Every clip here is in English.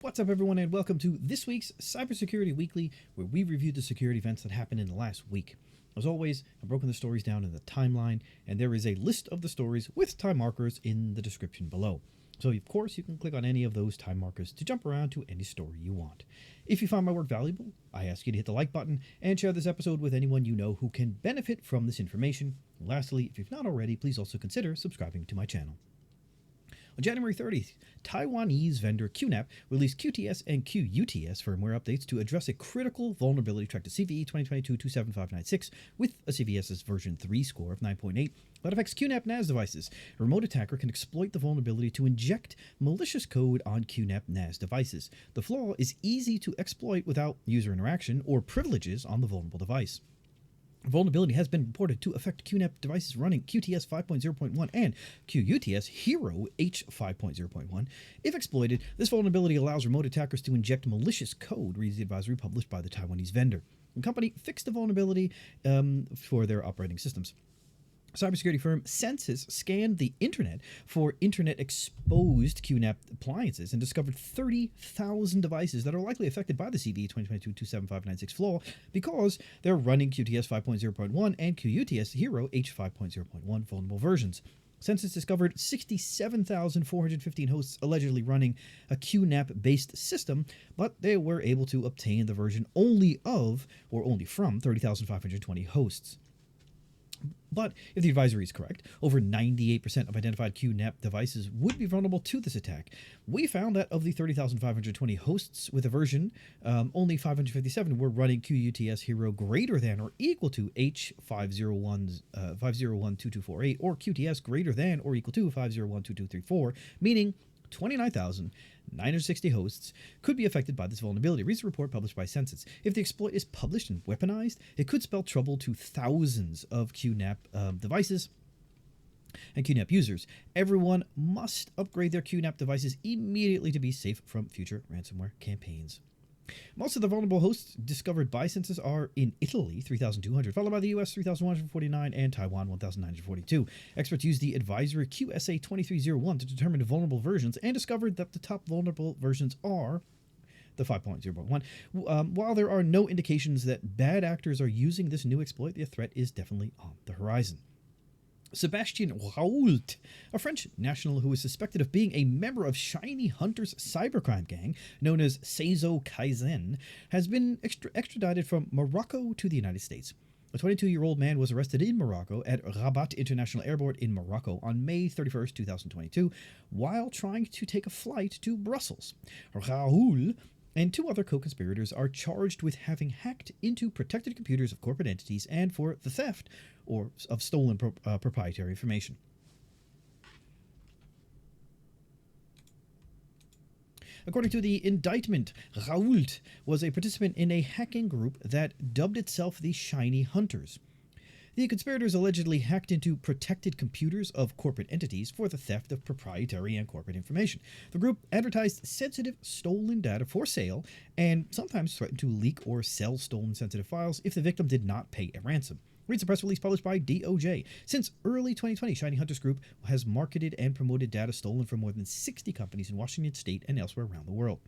What's up, everyone, and welcome to this week's Cybersecurity Weekly, where we review the security events that happened in the last week. As always, I've broken the stories down in the timeline, and there is a list of the stories with time markers in the description below. So, of course, you can click on any of those time markers to jump around to any story you want. If you find my work valuable, I ask you to hit the like button and share this episode with anyone you know who can benefit from this information. And lastly, if you've not already, please also consider subscribing to my channel. On January 30th, Taiwanese vendor QNAP released QTS and QUTS firmware updates to address a critical vulnerability tracked to CVE 2022-27596 with a CVS's version 3 score of 9.8 that affects QNAP NAS devices. A remote attacker can exploit the vulnerability to inject malicious code on QNAP NAS devices. The flaw is easy to exploit without user interaction or privileges on the vulnerable device. Vulnerability has been reported to affect QNAP devices running QTS 5.0.1 and QUTS Hero H5.0.1. If exploited, this vulnerability allows remote attackers to inject malicious code, reads the advisory published by the Taiwanese vendor. The company fixed the vulnerability for their operating systems. Cybersecurity firm Census scanned the internet for Internet-exposed QNAP appliances and discovered 30,000 devices that are likely affected by the CVE 2022-27596 flaw because they're running QTS 5.0.1 and QUTS Hero H5.0.1 vulnerable versions. Census discovered 67,415 hosts allegedly running a QNAP-based system, but they were able to obtain the version only from 30,520 hosts. But if the advisory is correct, over 98% of identified QNAP devices would be vulnerable to this attack. We found that of the 30,520 hosts with a version, only 557 were running QUTS Hero greater than or equal to H5012248 or QTS greater than or equal to 5012234, meaning 29,960 hosts could be affected by this vulnerability, reads a report published by Census. If the exploit is published and weaponized, it could spell trouble to thousands of QNAP devices and QNAP users. Everyone must upgrade their QNAP devices immediately to be safe from future ransomware campaigns. Most of the vulnerable hosts discovered by Census are in Italy, 3,200, followed by the US, 3,149, and Taiwan, 1,942. Experts used the advisory QSA 2301 to determine vulnerable versions and discovered that the top vulnerable versions are the 5.0.1. While there are no indications that bad actors are using this new exploit, the threat is definitely on the horizon. Sébastien Raoult, a French national who is suspected of being a member of ShinyHunters cybercrime gang known as Seizo Kaizen, has been extradited from Morocco to the United States. A 22-year-old man was arrested in Morocco at Rabat International Airport in Morocco on May 31, 2022, while trying to take a flight to Brussels. Raoult and two other co-conspirators are charged with having hacked into protected computers of corporate entities and for the theft of stolen proprietary information. According to the indictment, Raoult was a participant in a hacking group that dubbed itself the ShinyHunters. The conspirators allegedly hacked into protected computers of corporate entities for the theft of proprietary and corporate information. The group advertised sensitive, stolen data for sale and sometimes threatened to leak or sell stolen sensitive files if the victim did not pay a ransom. Reads a press release published by DOJ. Since early 2020, ShinyHunters Group has marketed and promoted data stolen from more than 60 companies in Washington State and elsewhere around the world.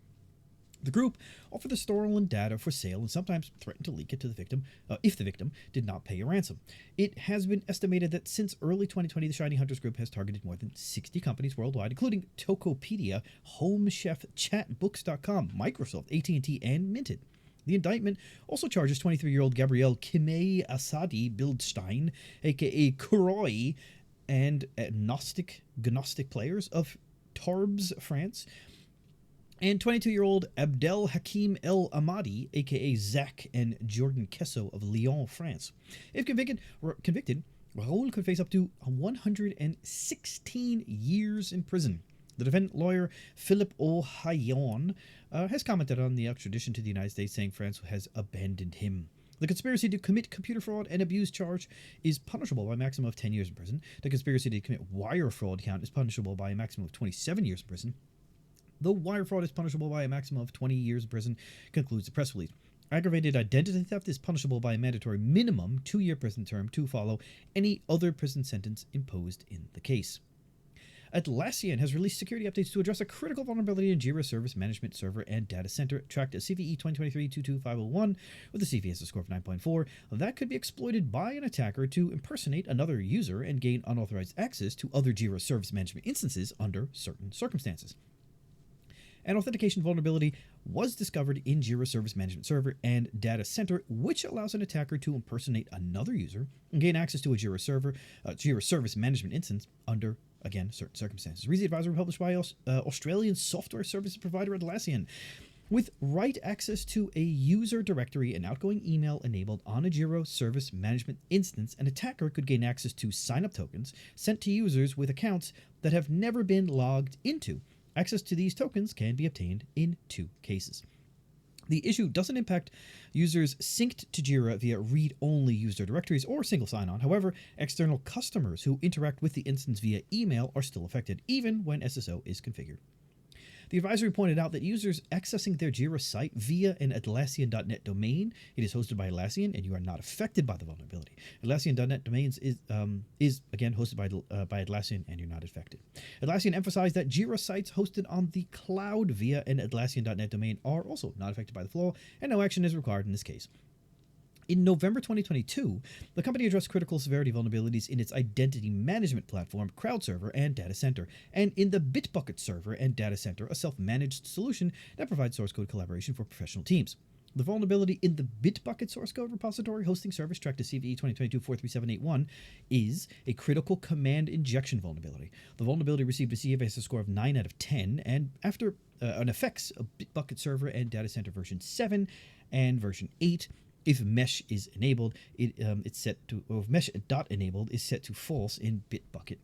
The group offered the stolen data for sale and sometimes threatened to leak it to the victim if the victim did not pay a ransom. It has been estimated that since early 2020, the ShinyHunters Group has targeted more than 60 companies worldwide, including Tokopedia, Home Chef, Chatbooks.com, Microsoft, AT&T, and Minted. The indictment also charges 23-year-old Gabrielle Kimei Asadi Bildstein, aka Kuroi, and Gnostic players of Tarbes, France, and 22-year-old Abdel Hakim El Amadi, aka Zach and Jordan Kesso of Lyon, France. If convicted, Raoul could face up to 116 years in prison. The defendant lawyer Philip O'Hayon has commented on the extradition to the United States, saying France has abandoned him. The conspiracy to commit computer fraud and abuse charge is punishable by a maximum of 10 years in prison. The conspiracy to commit wire fraud count is punishable by a maximum of 27 years in prison. Though wire fraud is punishable by a maximum of 20 years in prison, concludes the press release. Aggravated identity theft is punishable by a mandatory minimum 2-year prison term to follow any other prison sentence imposed in the case. Atlassian has released security updates to address a critical vulnerability in Jira Service Management Server and Data Center, tracked as CVE 2023-22501 with a CVSS score of 9.4. That could be exploited by an attacker to impersonate another user and gain unauthorized access to other Jira Service Management instances under certain circumstances. An authentication vulnerability was discovered in Jira Service Management Server and Data Center, which allows an attacker to impersonate another user and gain access to a Jira Service Management instance under, again, certain circumstances. Recent advisory published by Australian software services provider Atlassian. With write access to a user directory and outgoing email enabled on a Jira Service Management instance, an attacker could gain access to sign-up tokens sent to users with accounts that have never been logged into. Access to these tokens can be obtained in 2 cases. The issue doesn't impact users synced to Jira via read-only user directories or single sign-on. However, external customers who interact with the instance via email are still affected, even when SSO is configured. The advisory pointed out that users accessing their Jira site via an Atlassian.net domain, it is hosted by Atlassian, and you are not affected by the vulnerability. Atlassian.net domains is again hosted by Atlassian, and you're not affected. Atlassian emphasized that Jira sites hosted on the cloud via an Atlassian.net domain are also not affected by the flaw, and no action is required in this case. In November 2022, the company addressed critical severity vulnerabilities in its identity management platform, Crowd Server, and Data Center, and in the Bitbucket Server and Data Center, a self-managed solution that provides source code collaboration for professional teams. The vulnerability in the Bitbucket source code repository hosting service, tracked to CVE 2022-43781, is a critical command injection vulnerability. The vulnerability received a CVSS score of 9 out of 10, and after an effects of Bitbucket Server and Data Center version 7 and version 8, if mesh is enabled, it's set to, or if mesh.enabled is set to false in Bitbucket.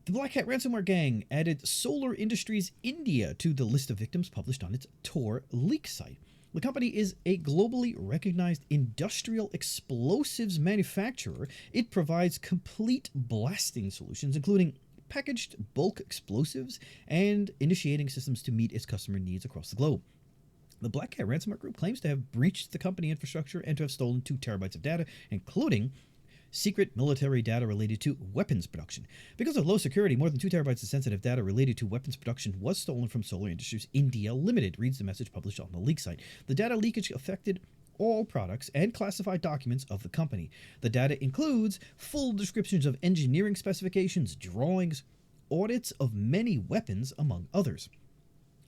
The BlackCat Ransomware gang added Solar Industries India to the list of victims published on its Tor leak site. The company is a globally recognized industrial explosives manufacturer. It provides complete blasting solutions, including packaged bulk explosives and initiating systems to meet its customer needs across the globe. The BlackCat Ransomware Group claims to have breached the company infrastructure and to have stolen 2 terabytes of data, including secret military data related to weapons production. Because of low security, more than 2 terabytes of sensitive data related to weapons production was stolen from Solar Industries India Limited, reads the message published on the leak site. The data leakage affected all products and classified documents of the company. The data includes full descriptions of engineering specifications, drawings, audits of many weapons, among others.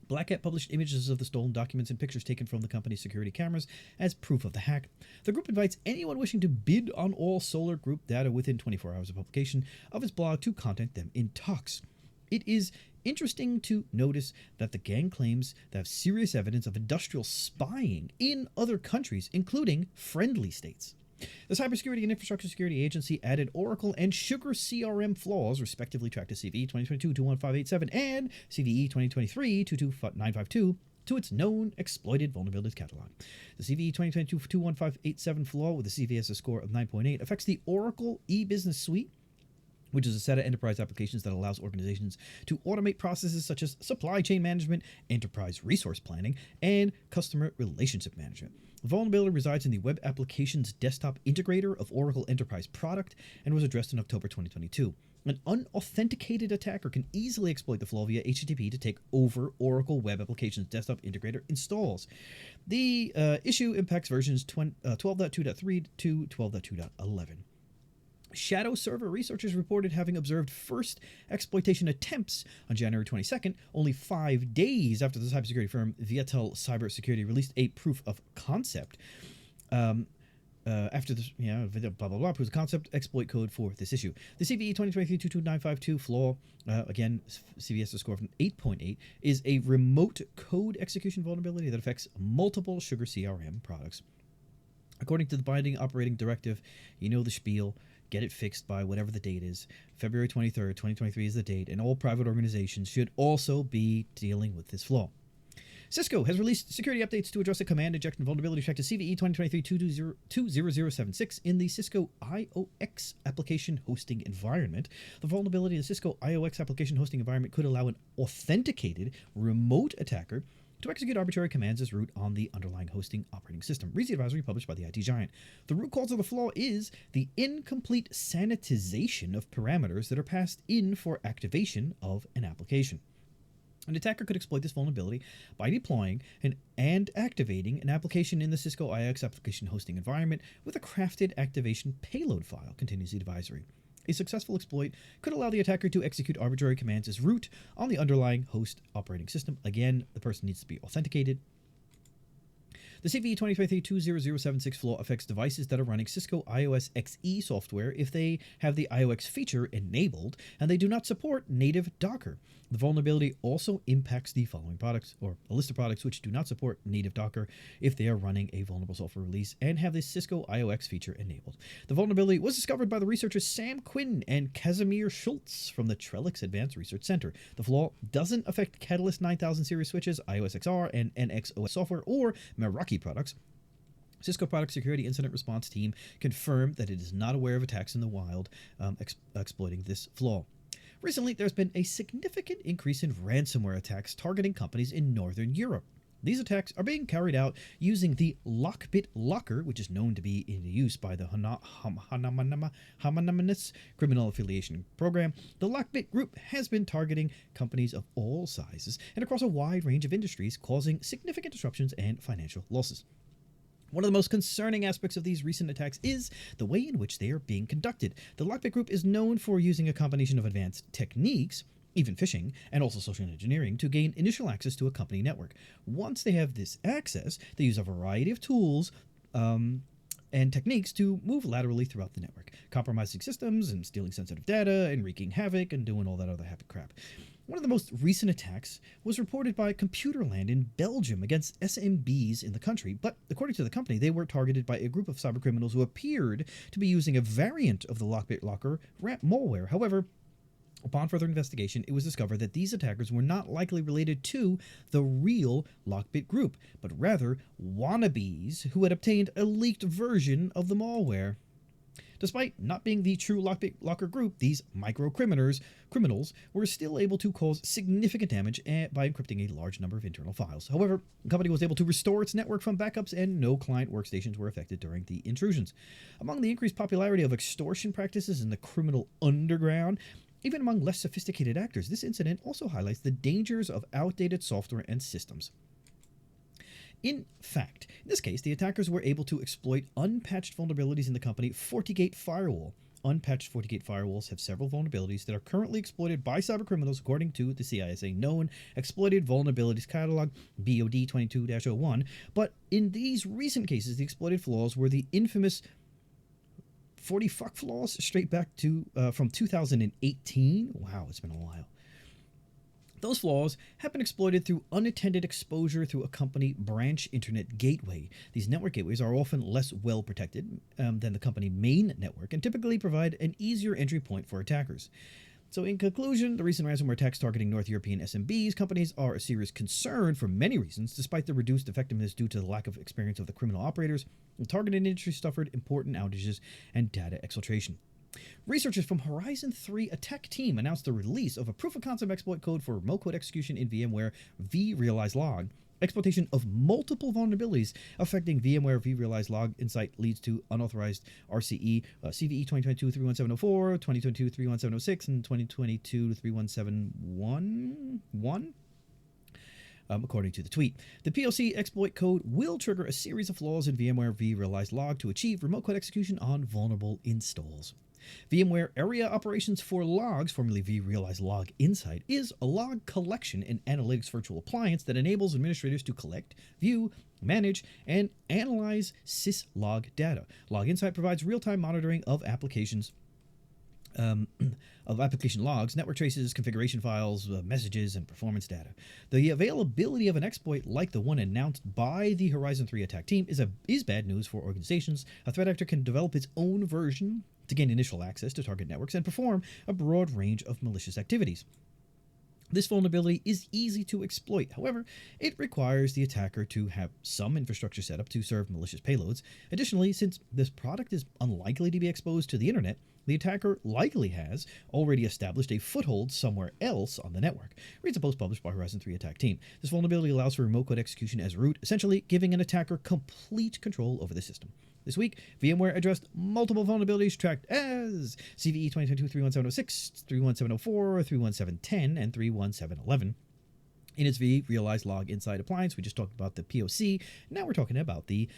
BlackCat published images of the stolen documents and pictures taken from the company's security cameras as proof of the hack. The group invites anyone wishing to bid on all Solar Group data within 24 hours of publication of its blog to contact them in talks. It is interesting to notice that the gang claims to have serious evidence of industrial spying in other countries, including friendly states. The Cybersecurity and Infrastructure Security Agency added Oracle and SugarCRM flaws, respectively, tracked to CVE 2022-21587 and CVE 2023-22952, to its Known Exploited Vulnerabilities Catalog. The CVE 2022-21587 flaw with a CVSS score of 9.8 affects the Oracle e-business suite, which is a set of enterprise applications that allows organizations to automate processes such as supply chain management, enterprise resource planning, and customer relationship management. The vulnerability resides in the Web Applications Desktop Integrator of Oracle Enterprise Product and was addressed in October 2022. An unauthenticated attacker can easily exploit the flaw via HTTP to take over Oracle Web Applications Desktop Integrator installs. The issue impacts versions 12.2.3 to 12.2.11. Shadow Server researchers reported having observed first exploitation attempts on January 22nd, only 5 days after the cybersecurity firm Viatel Cybersecurity released a proof of concept. After this, proofs of concept exploit code for this issue. The CVE 2023-22952 flaw, again, CVS score of 8.8, is a remote code execution vulnerability that affects multiple SugarCRM products. According to the binding operating directive, you know the spiel. Get it fixed by whatever the date is. February 23rd, 2023 is the date, and all private organizations should also be dealing with this flaw. Cisco has released security updates to address a command injection vulnerability tracked to CVE 2023-20076 in the Cisco IOx Application Hosting Environment. The vulnerability in the Cisco IOx Application Hosting Environment could allow an authenticated remote attacker to execute arbitrary commands as root on the underlying hosting operating system. Recent advisory published by the IT giant. The root cause of the flaw is the incomplete sanitization of parameters that are passed in for activation of an application. An attacker could exploit this vulnerability by deploying and activating an application in the Cisco IOx Application Hosting Environment with a crafted activation payload file, continues the advisory. A successful exploit could allow the attacker to execute arbitrary commands as root on the underlying host operating system. Again, the person needs to be authenticated. The CVE 2023-20076 flaw affects devices that are running Cisco IOx XE software if they have the IOx feature enabled and they do not support native Docker. The vulnerability also impacts the following products, or a list of products which do not support native Docker if they are running a vulnerable software release and have the Cisco IOx feature enabled. The vulnerability was discovered by the researchers Sam Quinn and Casimir Schultz from the Trellix Advanced Research Center. The flaw doesn't affect Catalyst 9000 series switches, IOS XR, and NXOS software, or Meraki products. Cisco Product Security Incident Response Team confirmed that it is not aware of attacks in the wild exploiting this flaw. Recently, there's been a significant increase in ransomware attacks targeting companies in Northern Europe. These attacks are being carried out using the LockBit Locker, which is known to be in use by the Anonymous Criminal Affiliation Program. The LockBit group has been targeting companies of all sizes and across a wide range of industries, causing significant disruptions and financial losses. One of the most concerning aspects of these recent attacks is the way in which they are being conducted. The LockBit group is known for using a combination of advanced techniques, even phishing, and also social engineering to gain initial access to a company network. Once they have this access, they use a variety of tools and techniques to move laterally throughout the network, compromising systems and stealing sensitive data and wreaking havoc and doing all that other happy crap. One of the most recent attacks was reported by Computerland in Belgium against SMBs in the country, but according to the company, they were targeted by a group of cybercriminals who appeared to be using a variant of the LockBit Locker malware. However, upon further investigation, it was discovered that these attackers were not likely related to the real LockBit group, but rather wannabes who had obtained a leaked version of the malware. Despite not being the true LockBit Locker group, these micro-criminals were still able to cause significant damage by encrypting a large number of internal files. However, the company was able to restore its network from backups and no client workstations were affected during the intrusions. Among the increased popularity of extortion practices in the criminal underground, even among less sophisticated actors, this incident also highlights the dangers of outdated software and systems. In fact, in this case, the attackers were able to exploit unpatched vulnerabilities in the company FortiGate firewall. Unpatched FortiGate firewalls have several vulnerabilities that are currently exploited by cybercriminals according to the CISA Known Exploited Vulnerabilities Catalog, BOD 22-01, but in these recent cases, the exploited flaws were the infamous 40 fuck flaws straight back to from 2018. Wow, it's been a while. Those flaws have been exploited through unattended exposure through a company branch internet gateway. These network gateways are often less well protected than the company main network and typically provide an easier entry point for attackers. So in conclusion, the recent ransomware attacks targeting North European SMBs companies are a serious concern for many reasons, despite the reduced effectiveness due to the lack of experience of the criminal operators. The targeted industry suffered important outages and data exfiltration. Researchers from Horizon 3 attack team announced the release of a proof-of-concept exploit code for remote code execution in VMware vRealize Log. Exploitation of multiple vulnerabilities affecting VMware vRealize Log Insight leads to unauthorized RCE, CVE 2022-31704, 2022-31706, and 2022-31711. According to the tweet. The POC exploit code will trigger a series of flaws in VMware vRealize Log to achieve remote code execution on vulnerable installs. VMware Area Operations for Logs, formerly vRealize Log Insight, is a log collection and analytics virtual appliance that enables administrators to collect, view, manage, and analyze syslog data. Log Insight provides real-time monitoring of application logs, network traces, configuration files, messages, and performance data. The availability of an exploit like the one announced by the Horizon 3 attack team is bad news for organizations. A threat actor can develop its own version to gain initial access to target networks and perform a broad range of malicious activities. This vulnerability is easy to exploit. However, it requires the attacker to have some infrastructure set up to serve malicious payloads. Additionally, since this product is unlikely to be exposed to the internet, The attacker likely has already established a foothold somewhere else on the network, reads a post published by Horizon 3 attack team. This vulnerability allows for remote code execution as root, essentially giving an attacker complete control over the system. This week, VMware addressed multiple vulnerabilities tracked as CVE 2022-31706, 31704, 31710, and 31711. In its vRealize log inside appliance, we just talked about the POC. Now we're talking about the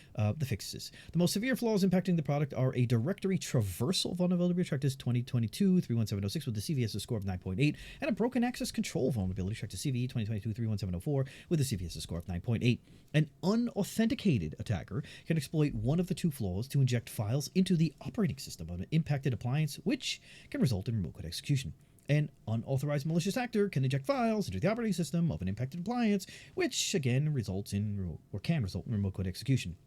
fixes. The most severe flaws impacting the product are a directory traversal vulnerability tracked as 2022-31706 with the CVS score of 9.8, and a broken access control vulnerability tracked as CVE 2022-31704 with a CVS score of 9.8. An unauthenticated attacker can exploit one of the two flaws to inject files into the operating system of an impacted appliance, which can result in remote code execution. An unauthorized malicious actor can inject files into the operating system of an impacted appliance, which again results in or can result in remote code execution,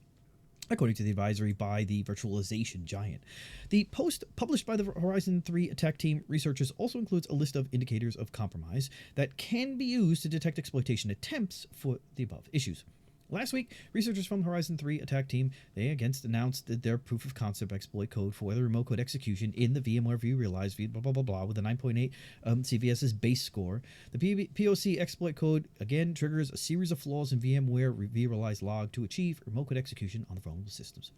according to the advisory by the virtualization giant. The post published by the Horizon 3 attack team researchers also includes a list of indicators of compromise that can be used to detect exploitation attempts for the above issues. Last week, researchers from the Horizon 3 attack team, they again announced that their proof of concept exploit code for the remote code execution in the VMware vRealize blah blah blah blah with a 9.8 CVS's base score. The POC exploit code again triggers a series of flaws in VMware vRealize log to achieve remote code execution on the vulnerable systems.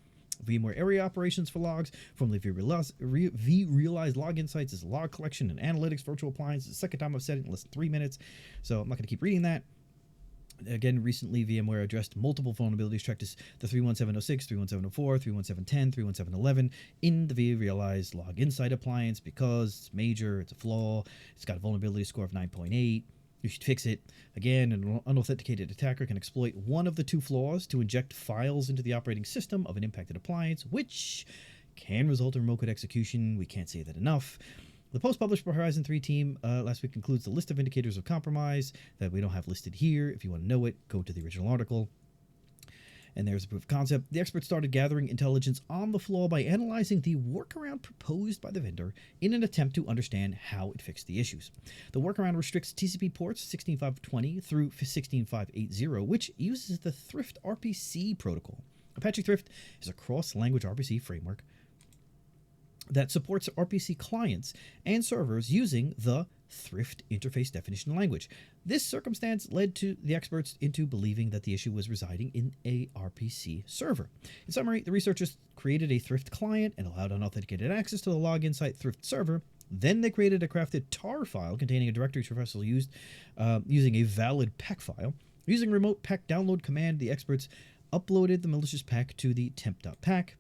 VMware area operations for logs from the vRealize log insights is log collection and analytics virtual appliance. The second time I've said it in less than 3 minutes, so I'm not going to keep reading that. Again, recently, VMware addressed multiple vulnerabilities tracked as the 31706, 31704, 31710, 31711 in the vRealize log inside appliance because it's major, it's a flaw, it's got a vulnerability score of 9.8. You should fix it. Again, an unauthenticated attacker can exploit one of the two flaws to inject files into the operating system of an impacted appliance, which can result in remote code execution. We can't say that enough. The post published by Horizon 3 team last week includes the list of indicators of compromise that we don't have listed here. If you want to know it, go to the original article. And there's a proof of concept. The experts started gathering intelligence on the flaw by analyzing the workaround proposed by the vendor in an attempt to understand how it fixed the issues. The workaround restricts TCP ports 16.520 through 16.580, which uses the Thrift RPC protocol. Apache Thrift is a cross-language RPC framework that supports RPC clients and servers using the Thrift interface definition language. This circumstance led to the experts into believing that the issue was residing in a RPC server. In summary, the researchers created a Thrift client and allowed unauthenticated access to the log inside Thrift server. Then they created a crafted tar file containing a directory traversal used using a valid pack file. Using remote pack download command, the experts uploaded the malicious pack to the temp.pack.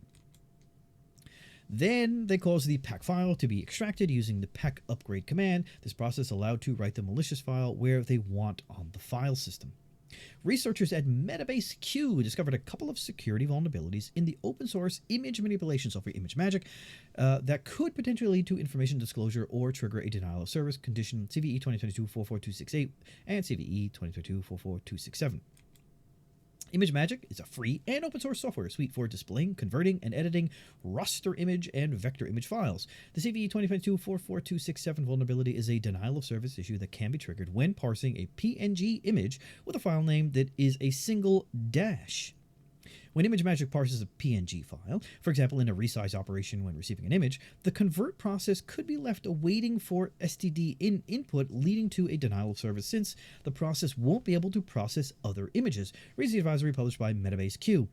Then they caused the pack file to be extracted using the pack upgrade command. This process allowed to write the malicious file where they want on the file system. Researchers at Metabase Q discovered a couple of security vulnerabilities in the open source image manipulation software ImageMagick that could potentially lead to information disclosure or trigger a denial of service condition CVE 2022-44268 and CVE 2022-44267. ImageMagick is a free and open source software suite for displaying, converting, and editing raster image and vector image files. The CVE 2022-44267 vulnerability is a denial of service issue that can be triggered when parsing a PNG image with a file name that is a single dash. When ImageMagick parses a PNG file, for example in a resize operation when receiving an image, the convert process could be left awaiting for STD input, leading to a denial of service since the process won't be able to process other images, reads the advisory published by Metabase Q.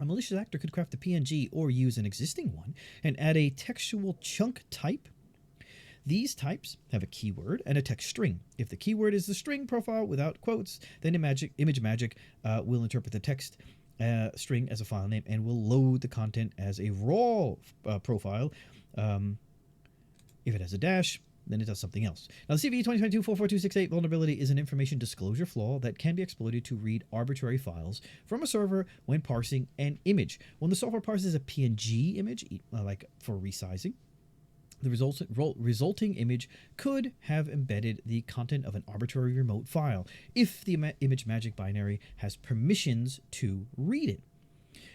A malicious actor could craft a PNG or use an existing one and add a textual chunk type. These types have a keyword and a text string. If the keyword is the string profile without quotes, then ImageMagick will interpret the text string as a file name and will load the content as a raw profile. If it has a dash, then it does something else. Now, the CVE 2022-44268 vulnerability is an information disclosure flaw that can be exploited to read arbitrary files from a server when parsing an image. When the software parses a PNG image, like for resizing, the resulting image could have embedded the content of an arbitrary remote file if the ImageMagick binary has permissions to read it.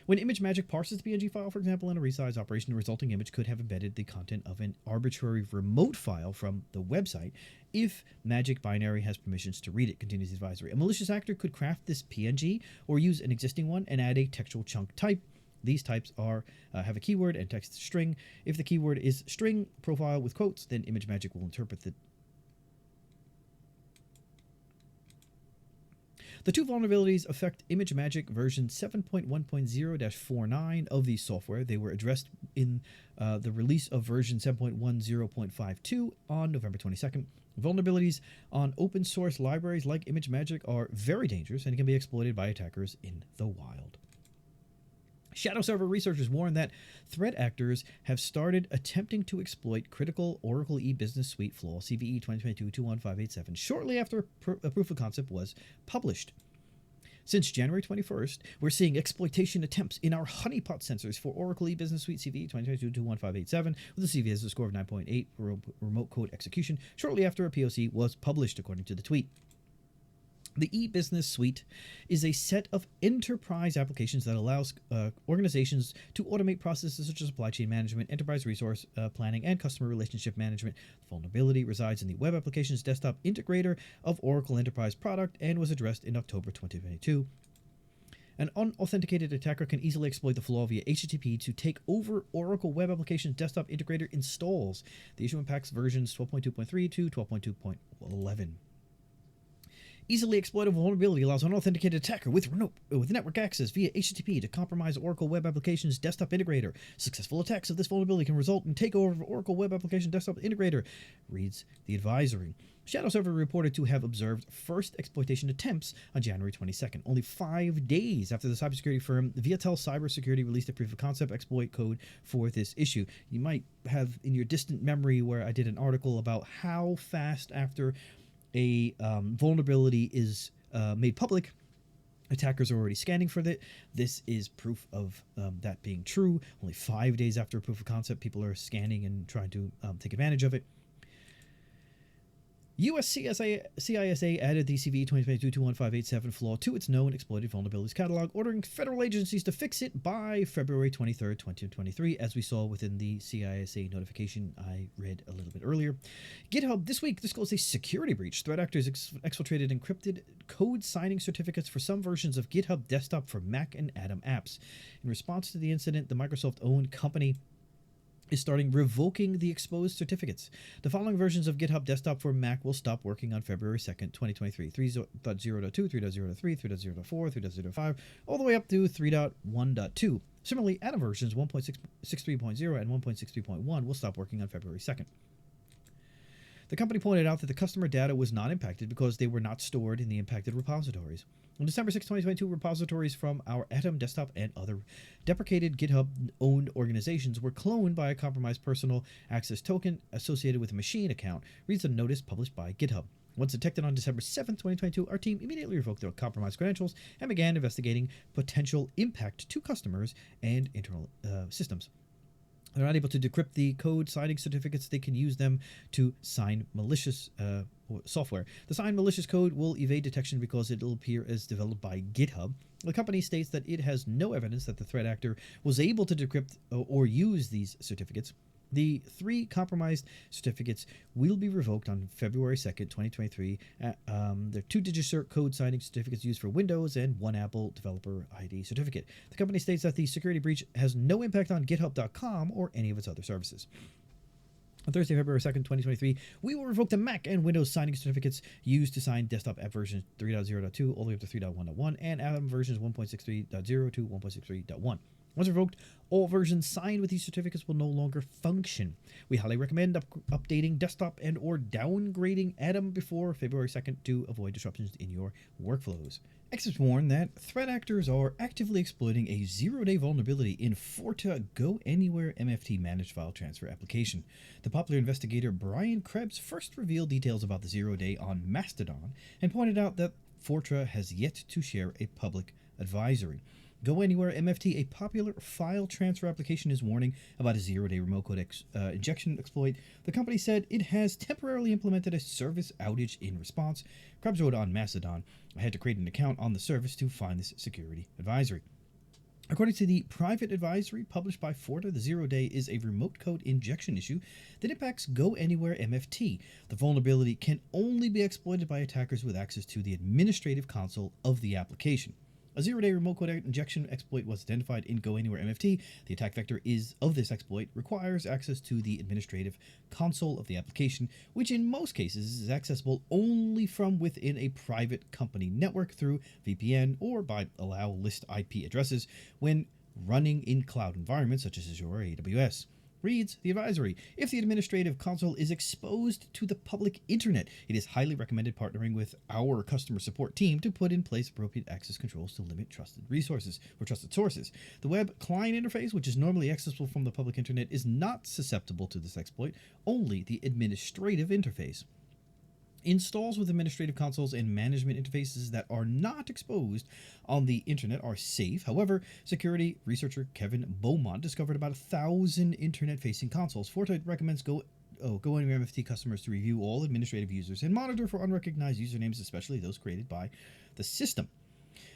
When ImageMagick parses the PNG file, for example, in a resize operation, the resulting image could have embedded the content of an arbitrary remote file from the website if Magic binary has permissions to read it, continues the advisory. A malicious actor could craft this PNG or use an existing one and add a textual chunk type These types are have a keyword and text string. If the keyword is string profile with quotes, then ImageMagick will interpret it. The two vulnerabilities affect ImageMagick version 7.1.0-49 of the software. They were addressed in the release of version 7.10.52 on November 22nd. Vulnerabilities on open source libraries like ImageMagick are very dangerous and can be exploited by attackers in the wild. Shadow Server researchers warn that threat actors have started attempting to exploit critical Oracle E-Business Suite flaw CVE 2022-21587 shortly after a proof of concept was published. Since January 21st, we're seeing exploitation attempts in our honeypot sensors for Oracle E-Business Suite CVE 2022-21587 with a CVE score of 9.8 remote code execution shortly after a POC was published, according to the tweet. The e-business suite is a set of enterprise applications that allows organizations to automate processes such as supply chain management, enterprise resource planning, and customer relationship management. The vulnerability resides in the Web Applications Desktop Integrator of Oracle Enterprise Product and was addressed in October 2022. An unauthenticated attacker can easily exploit the flaw via HTTP to take over Oracle Web Applications Desktop Integrator installs. The issue impacts versions 12.2.3 to 12.2.11. Easily exploitable vulnerability allows an unauthenticated attacker with network access via HTTP to compromise Oracle Web Applications Desktop Integrator. Successful attacks of this vulnerability can result in takeover of Oracle Web Application Desktop Integrator, reads the advisory. Shadow Server reported to have observed first exploitation attempts on January 22nd, only 5 days after the cybersecurity firm Viatel Cybersecurity released a proof of concept exploit code for this issue. You might have in your distant memory where I did an article about how fast after a vulnerability is made public, attackers are already scanning for it. This is proof of that being true. Only 5 days after a proof of concept, people are scanning and trying to take advantage of it. US CISA added the CVE 2022-21587 flaw to its Known Exploited Vulnerabilities Catalog, ordering federal agencies to fix it by February 23rd, 2023, as we saw within the CISA notification I read a little bit earlier. GitHub this week disclosed a security breach. Threat actors exfiltrated encrypted code signing certificates for some versions of GitHub Desktop for Mac and Atom apps. In response to the incident, the Microsoft-owned company is starting revoking the exposed certificates. The following versions of GitHub Desktop for Mac will stop working on February 2nd, 2023. 3.0.2, 3.0.3, 3.0.4, 3.0.5, all the way up to 3.1.2. Similarly, Atom versions 1.63.0 and 1.63.1 will stop working on February 2nd. The company pointed out that the customer data was not impacted because they were not stored in the impacted repositories. On December 6, 2022, repositories from our Atom desktop and other deprecated GitHub-owned organizations were cloned by a compromised personal access token associated with a machine account, reads a notice published by GitHub. Once detected on December 7, 2022, our team immediately revoked their compromised credentials and began investigating potential impact to customers and internal systems. They're not able to decrypt the code signing certificates. They can use them to sign malicious software. The signed malicious code will evade detection because it will appear as developed by GitHub. The company states that it has no evidence that the threat actor was able to decrypt or use these certificates. The 3 compromised certificates will be revoked on February 2nd, 2023. They're 2-digit code signing certificates used for Windows and 1 Apple Developer ID certificate. The company states that the security breach has no impact on GitHub.com or any of its other services. On Thursday, February 2nd, 2023, we will revoke the Mac and Windows signing certificates used to sign desktop app versions 3.0.2 all the way up to 3.1.1 and Atom versions 1.63.0 to 1.63.1. Once revoked, all versions signed with these certificates will no longer function. We highly recommend updating desktop and or downgrading Atom before February 2nd to avoid disruptions in your workflows. Experts warn that threat actors are actively exploiting a zero-day vulnerability in Forta GoAnywhere MFT managed file transfer application. The popular investigator Brian Krebs first revealed details about the zero-day on Mastodon and pointed out that Forta has yet to share a public advisory. GoAnywhere MFT, a popular file transfer application, is warning about a zero-day remote code injection exploit. The company said it has temporarily implemented a service outage in response. Krebs wrote on Mastodon, I had to create an account on the service to find this security advisory. According to the private advisory published by Forta, the zero-day is a remote code injection issue that impacts GoAnywhere MFT. The vulnerability can only be exploited by attackers with access to the administrative console of the application. A zero-day remote code injection exploit was identified in GoAnywhere MFT. The attack vector of this exploit requires access to the administrative console of the application, which in most cases is accessible only from within a private company network through VPN or by allow list IP addresses when running in cloud environments such as Azure or AWS. Reads the advisory. If the administrative console is exposed to the public internet, it is highly recommended partnering with our customer support team to put in place appropriate access controls to limit trusted resources or trusted sources. The web client interface, which is normally accessible from the public internet, is not susceptible to this exploit, only the administrative interface. Installs with administrative consoles and management interfaces that are not exposed on the internet are safe. However, security researcher Kevin Beaumont discovered about 1,000 internet-facing consoles. Forte recommends GoAnywhere MFT customers to review all administrative users and monitor for unrecognized usernames, especially those created by the system.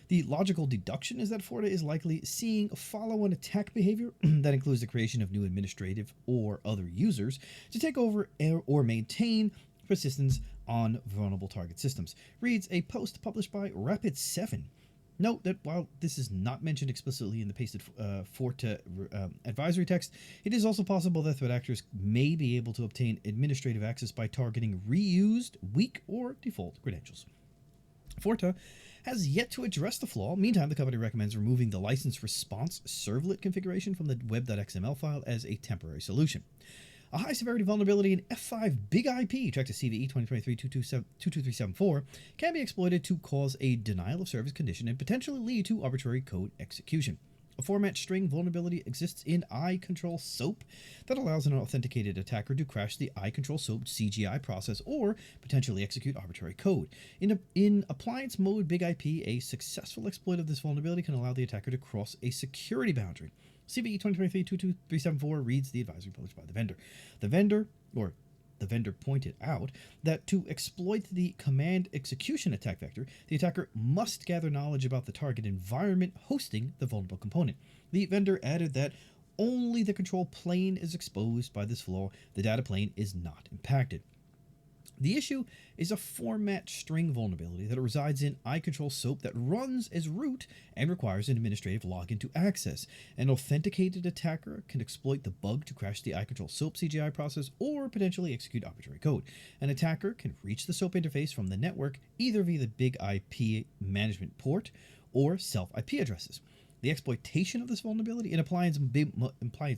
The logical deduction is that Forte is likely seeing follow-on attack behavior that includes the creation of new administrative or other users to take over or maintain persistence on vulnerable target systems. Reads a post published by Rapid7. Note that while this is not mentioned explicitly in the pasted Forte advisory text, it is also possible that threat actors may be able to obtain administrative access by targeting reused, weak, or default credentials. Forte has yet to address the flaw. Meantime, the company recommends removing the license response servlet configuration from the web.xml file as a temporary solution. A high-severity vulnerability in F5 Big IP, tracked to CVE 2023-22374, can be exploited to cause a denial-of-service condition and potentially lead to arbitrary code execution. A format string vulnerability exists in iControl SOAP that allows an authenticated attacker to crash the iControl SOAP CGI process or potentially execute arbitrary code. In appliance mode Big IP, a successful exploit of this vulnerability can allow the attacker to cross a security boundary. CVE 2023-22374 reads the advisory published by the vendor. The vendor pointed out that to exploit the command execution attack vector, the attacker must gather knowledge about the target environment hosting the vulnerable component. The vendor added that only the control plane is exposed by this flaw. The data plane is not impacted. The issue is a format string vulnerability that resides in iControl SOAP that runs as root and requires an administrative login to access. An authenticated attacker can exploit the bug to crash the iControl SOAP CGI process or potentially execute arbitrary code. An attacker can reach the SOAP interface from the network either via the Big IP management port or self-IP addresses. The exploitation of this vulnerability in appliance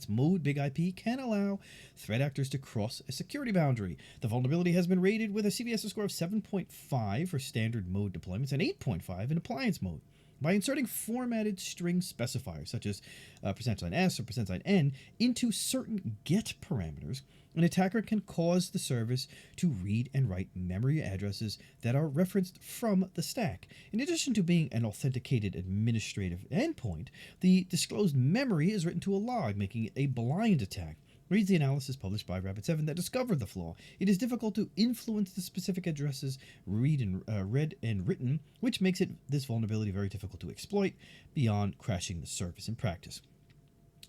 mode Big IP can allow threat actors to cross a security boundary. The vulnerability has been rated with a CVSS score of 7.5 for standard mode deployments and 8.5 in appliance mode. By inserting formatted string specifiers such as %S or %N into certain get parameters, an attacker can cause the service to read and write memory addresses that are referenced from the stack. In addition to being an authenticated administrative endpoint, the disclosed memory is written to a log, making it a blind attack. Reads the analysis published by Rapid7 that discovered the flaw. It is difficult to influence the specific addresses read and written, which makes this vulnerability very difficult to exploit beyond crashing the service in practice.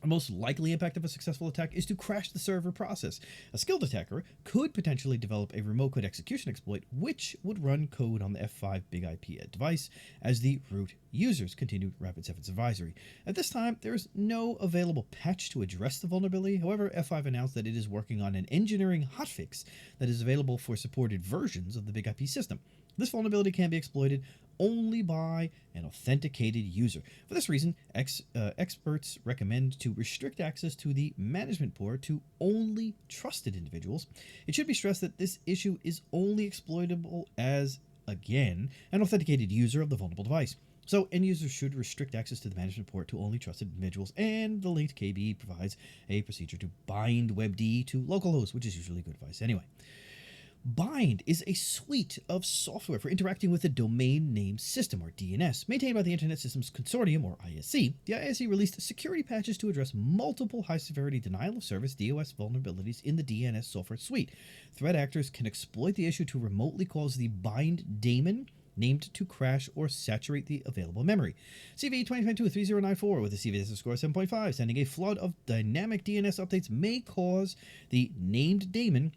The most likely impact of a successful attack is to crash the server process. A skilled attacker could potentially develop a remote code execution exploit, which would run code on the F5 Big IP device as the root users, continued Rapid7's advisory. At this time, there is no available patch to address the vulnerability. However, F5 announced that it is working on an engineering hotfix that is available for supported versions of the Big IP system. This vulnerability can be exploited only by an authenticated user. For this reason, experts recommend to restrict access to the management port to only trusted individuals. It should be stressed that this issue is only exploitable as, again, an authenticated user of the vulnerable device. So end users should restrict access to the management port to only trusted individuals, and the linked KB provides a procedure to bind WebD to localhost, which is usually good advice anyway. Bind is a suite of software for interacting with the Domain Name System, or DNS, maintained by the Internet Systems Consortium, or ISC. The ISC released security patches to address multiple high-severity denial-of-service DOS vulnerabilities in the DNS software suite. Threat actors can exploit the issue to remotely cause the bind daemon named to crash or saturate the available memory. CVE 2022-3094 with a CVSS score of 7.5, sending a flood of dynamic DNS updates may cause the named daemon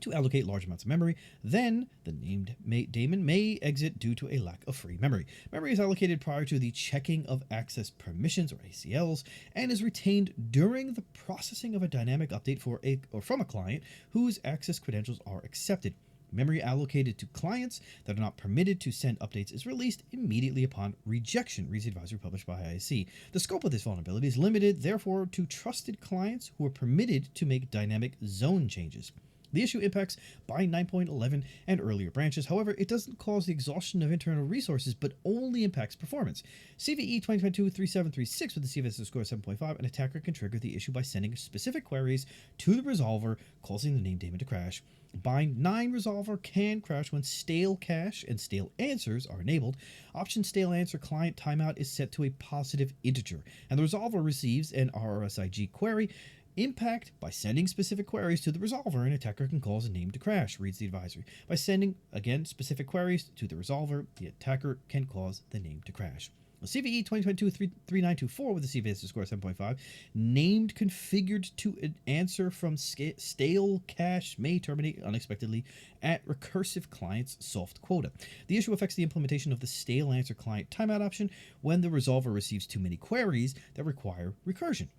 to allocate large amounts of memory. Then the named daemon may exit due to a lack of free memory. Memory is allocated prior to the checking of access permissions, or ACLs, and is retained during the processing of a dynamic update from a client whose access credentials are accepted. Memory allocated to clients that are not permitted to send updates is released immediately upon rejection, reads the advisory published by IIC. The scope of this vulnerability is limited, therefore, to trusted clients who are permitted to make dynamic zone changes. The issue impacts Bind 9.11 and earlier branches. However, it doesn't cause the exhaustion of internal resources, but only impacts performance. CVE 2022-3736 with the CVS score 7.5, an attacker can trigger the issue by sending specific queries to the resolver, causing the named daemon to crash. Bind 9 resolver can crash when stale cache and stale answers are enabled. Option stale answer client timeout is set to a positive integer, and the resolver receives an RSIG query. Impact by sending specific queries to the resolver, an attacker can cause a name to crash, reads the advisory. By sending, again, specific queries to the resolver, the attacker can cause the name to crash. CVE 2022-3924 with the CVS score 7.5, named configured to an answer from stale cache may terminate unexpectedly at recursive client's soft quota. The issue affects the implementation of the stale answer client timeout option when the resolver receives too many queries that require recursion.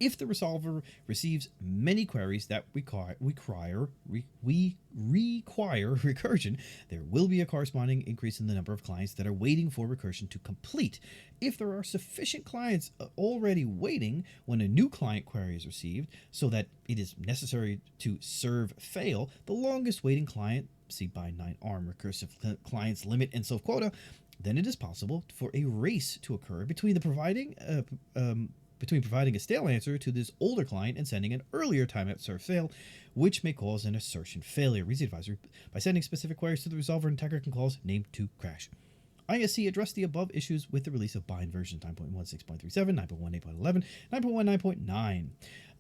If the resolver receives many queries that require recursion, there will be a corresponding increase in the number of clients that are waiting for recursion to complete. If there are sufficient clients already waiting when a new client query is received so that it is necessary to serve fail, the longest waiting client, see Bind 9 ARM recursive clients limit and self quota, then it is possible for a race to occur between providing a stale answer to this older client and sending an earlier timeout serve fail, which may cause an assertion failure. Reads the advisory. By sending specific queries to the resolver, an attacker can cause name to crash. ISC addressed the above issues with the release of Bind versions 9.16.37, 9.18.11, 9.19.9.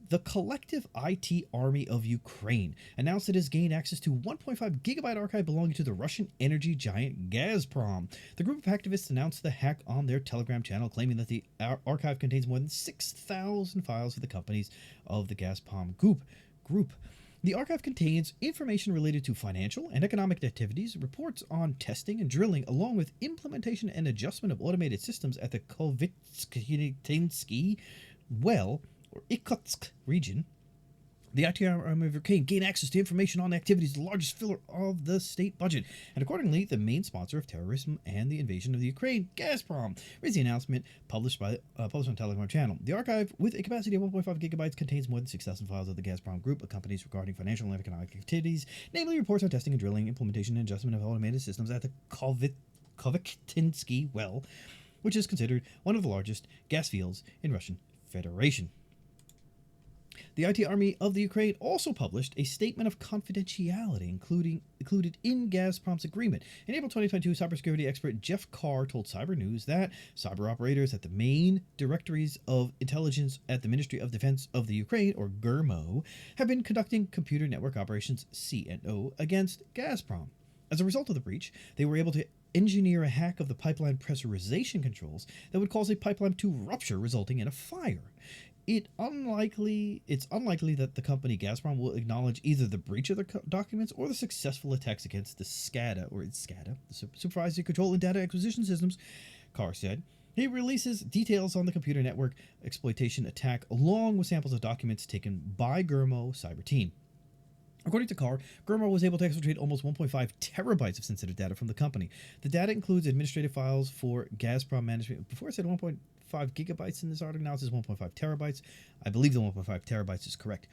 The collective IT army of Ukraine announced it has gained access to 1.5 gigabyte archive belonging to the Russian energy giant Gazprom. The group of activists announced the hack on their Telegram channel, claiming that the archive contains more than 6,000 files for the companies of the Gazprom group. The archive contains information related to financial and economic activities, reports on testing and drilling, along with implementation and adjustment of automated systems at the Kovitinsky well, or Irkutsk region. The IT army of Ukraine gained access to information on activities, the largest filler of the state budget, and accordingly, the main sponsor of terrorism and the invasion of the Ukraine, Gazprom, reads the announcement published on Telegram channel. The archive, with a capacity of 1.5 gigabytes, contains more than 6,000 files of the Gazprom group of companies regarding financial and economic activities, namely reports on testing and drilling, implementation and adjustment of automated systems at the Kovitinsky well, which is considered one of the largest gas fields in Russian Federation. The IT Army of the Ukraine also published a statement of confidentiality included in Gazprom's agreement. In April 2022, cybersecurity expert Jeff Carr told Cyber News that cyber operators at the main directories of intelligence at the Ministry of Defense of the Ukraine, or GERMO, have been conducting computer network operations (CNO) against Gazprom. As a result of the breach, they were able to engineer a hack of the pipeline pressurization controls that would cause a pipeline to rupture, resulting in a fire. It's unlikely that the company Gazprom will acknowledge either the breach of the documents or the successful attacks against the SCADA, the Supervisory Control and Data Acquisition Systems, Carr said. He releases details on the computer network exploitation attack along with samples of documents taken by GERMO cyber team. According to Carr, GERMO was able to exfiltrate almost 1.5 terabytes of sensitive data from the company. The data includes administrative files for Gazprom management. Before I said 1.5 gigabytes in this article, now it says 1.5 terabytes. I believe the 1.5 terabytes is correct.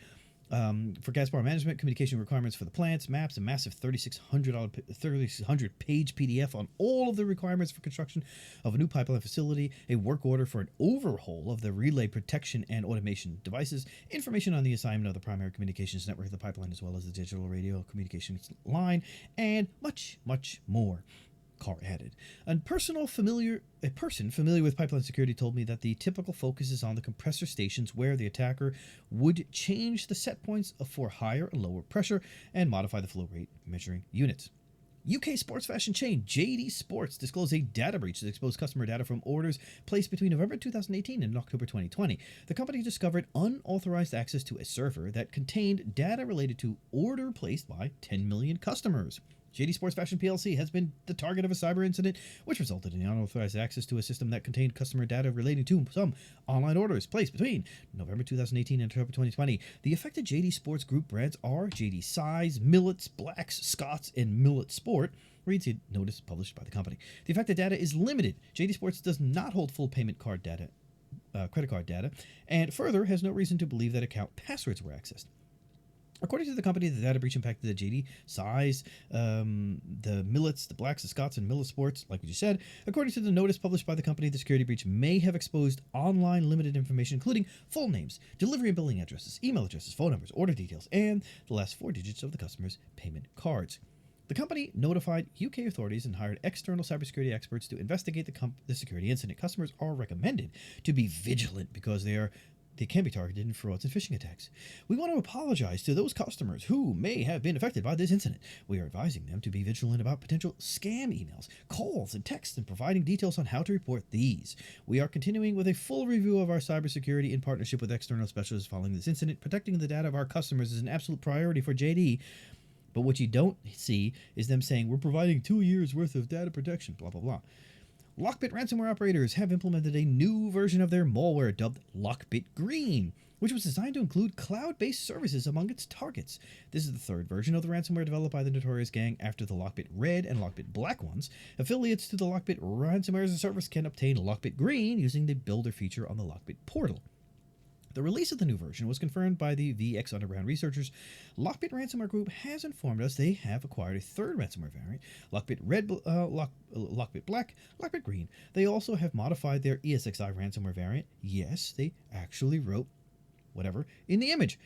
For Gazprom management, communication requirements for the plants, maps, a massive 3,600 page PDF on all of the requirements for construction of a new pipeline facility, a work order for an overhaul of the relay protection and automation devices, information on the assignment of the primary communications network of the pipeline as well as the digital radio communications line, and much, much more. Carr added. A person familiar with pipeline security told me that the typical focus is on the compressor stations where the attacker would change the set points for higher and lower pressure and modify the flow rate measuring units. UK sports fashion chain JD Sports disclosed a data breach that exposed customer data from orders placed between November 2018 and October 2020. The company discovered unauthorized access to a server that contained data related to order placed by 10 million customers. JD Sports Fashion PLC has been the target of a cyber incident, which resulted in unauthorized access to a system that contained customer data relating to some online orders placed between November 2018 and October 2020. The affected JD Sports Group brands are JD Size, Millets, Blacks, Scots, and Millet Sport, reads a notice published by the company. The affected data is limited. JD Sports does not hold full payment card data, credit card data, and further has no reason to believe that account passwords were accessed. According to the company, the data breach impacted the JD Size, the Millets, the Blacks, the Scots, and Millet Sports, like we just said. According to the notice published by the company, the security breach may have exposed online limited information, including full names, delivery and billing addresses, email addresses, phone numbers, order details, and the last 4 digits of the customer's payment cards. The company notified UK authorities and hired external cybersecurity experts to investigate the security incident. Customers are recommended to be vigilant because they can be targeted in frauds and phishing attacks. We want to apologize to those customers who may have been affected by this incident. We are advising them to be vigilant about potential scam emails, calls, and texts, and providing details on how to report these. We are continuing with a full review of our cybersecurity in partnership with external specialists following this incident. Protecting the data of our customers is an absolute priority for JD. But what you don't see is them saying, we're providing 2 years worth of data protection, blah, blah, blah. LockBit ransomware operators have implemented a new version of their malware dubbed LockBit Green, which was designed to include cloud-based services among its targets. This is the 3rd version of the ransomware developed by the notorious gang after the LockBit Red and LockBit Black ones. Affiliates to the LockBit Ransomware as a Service can obtain LockBit Green using the Builder feature on the LockBit portal. The release of the new version was confirmed by the VX Underground researchers. LockBit Ransomware Group has informed us they have acquired a 3rd ransomware variant, LockBit Red, LockBit Black, LockBit Green. They also have modified their ESXi ransomware variant. Yes, they actually wrote whatever in the image.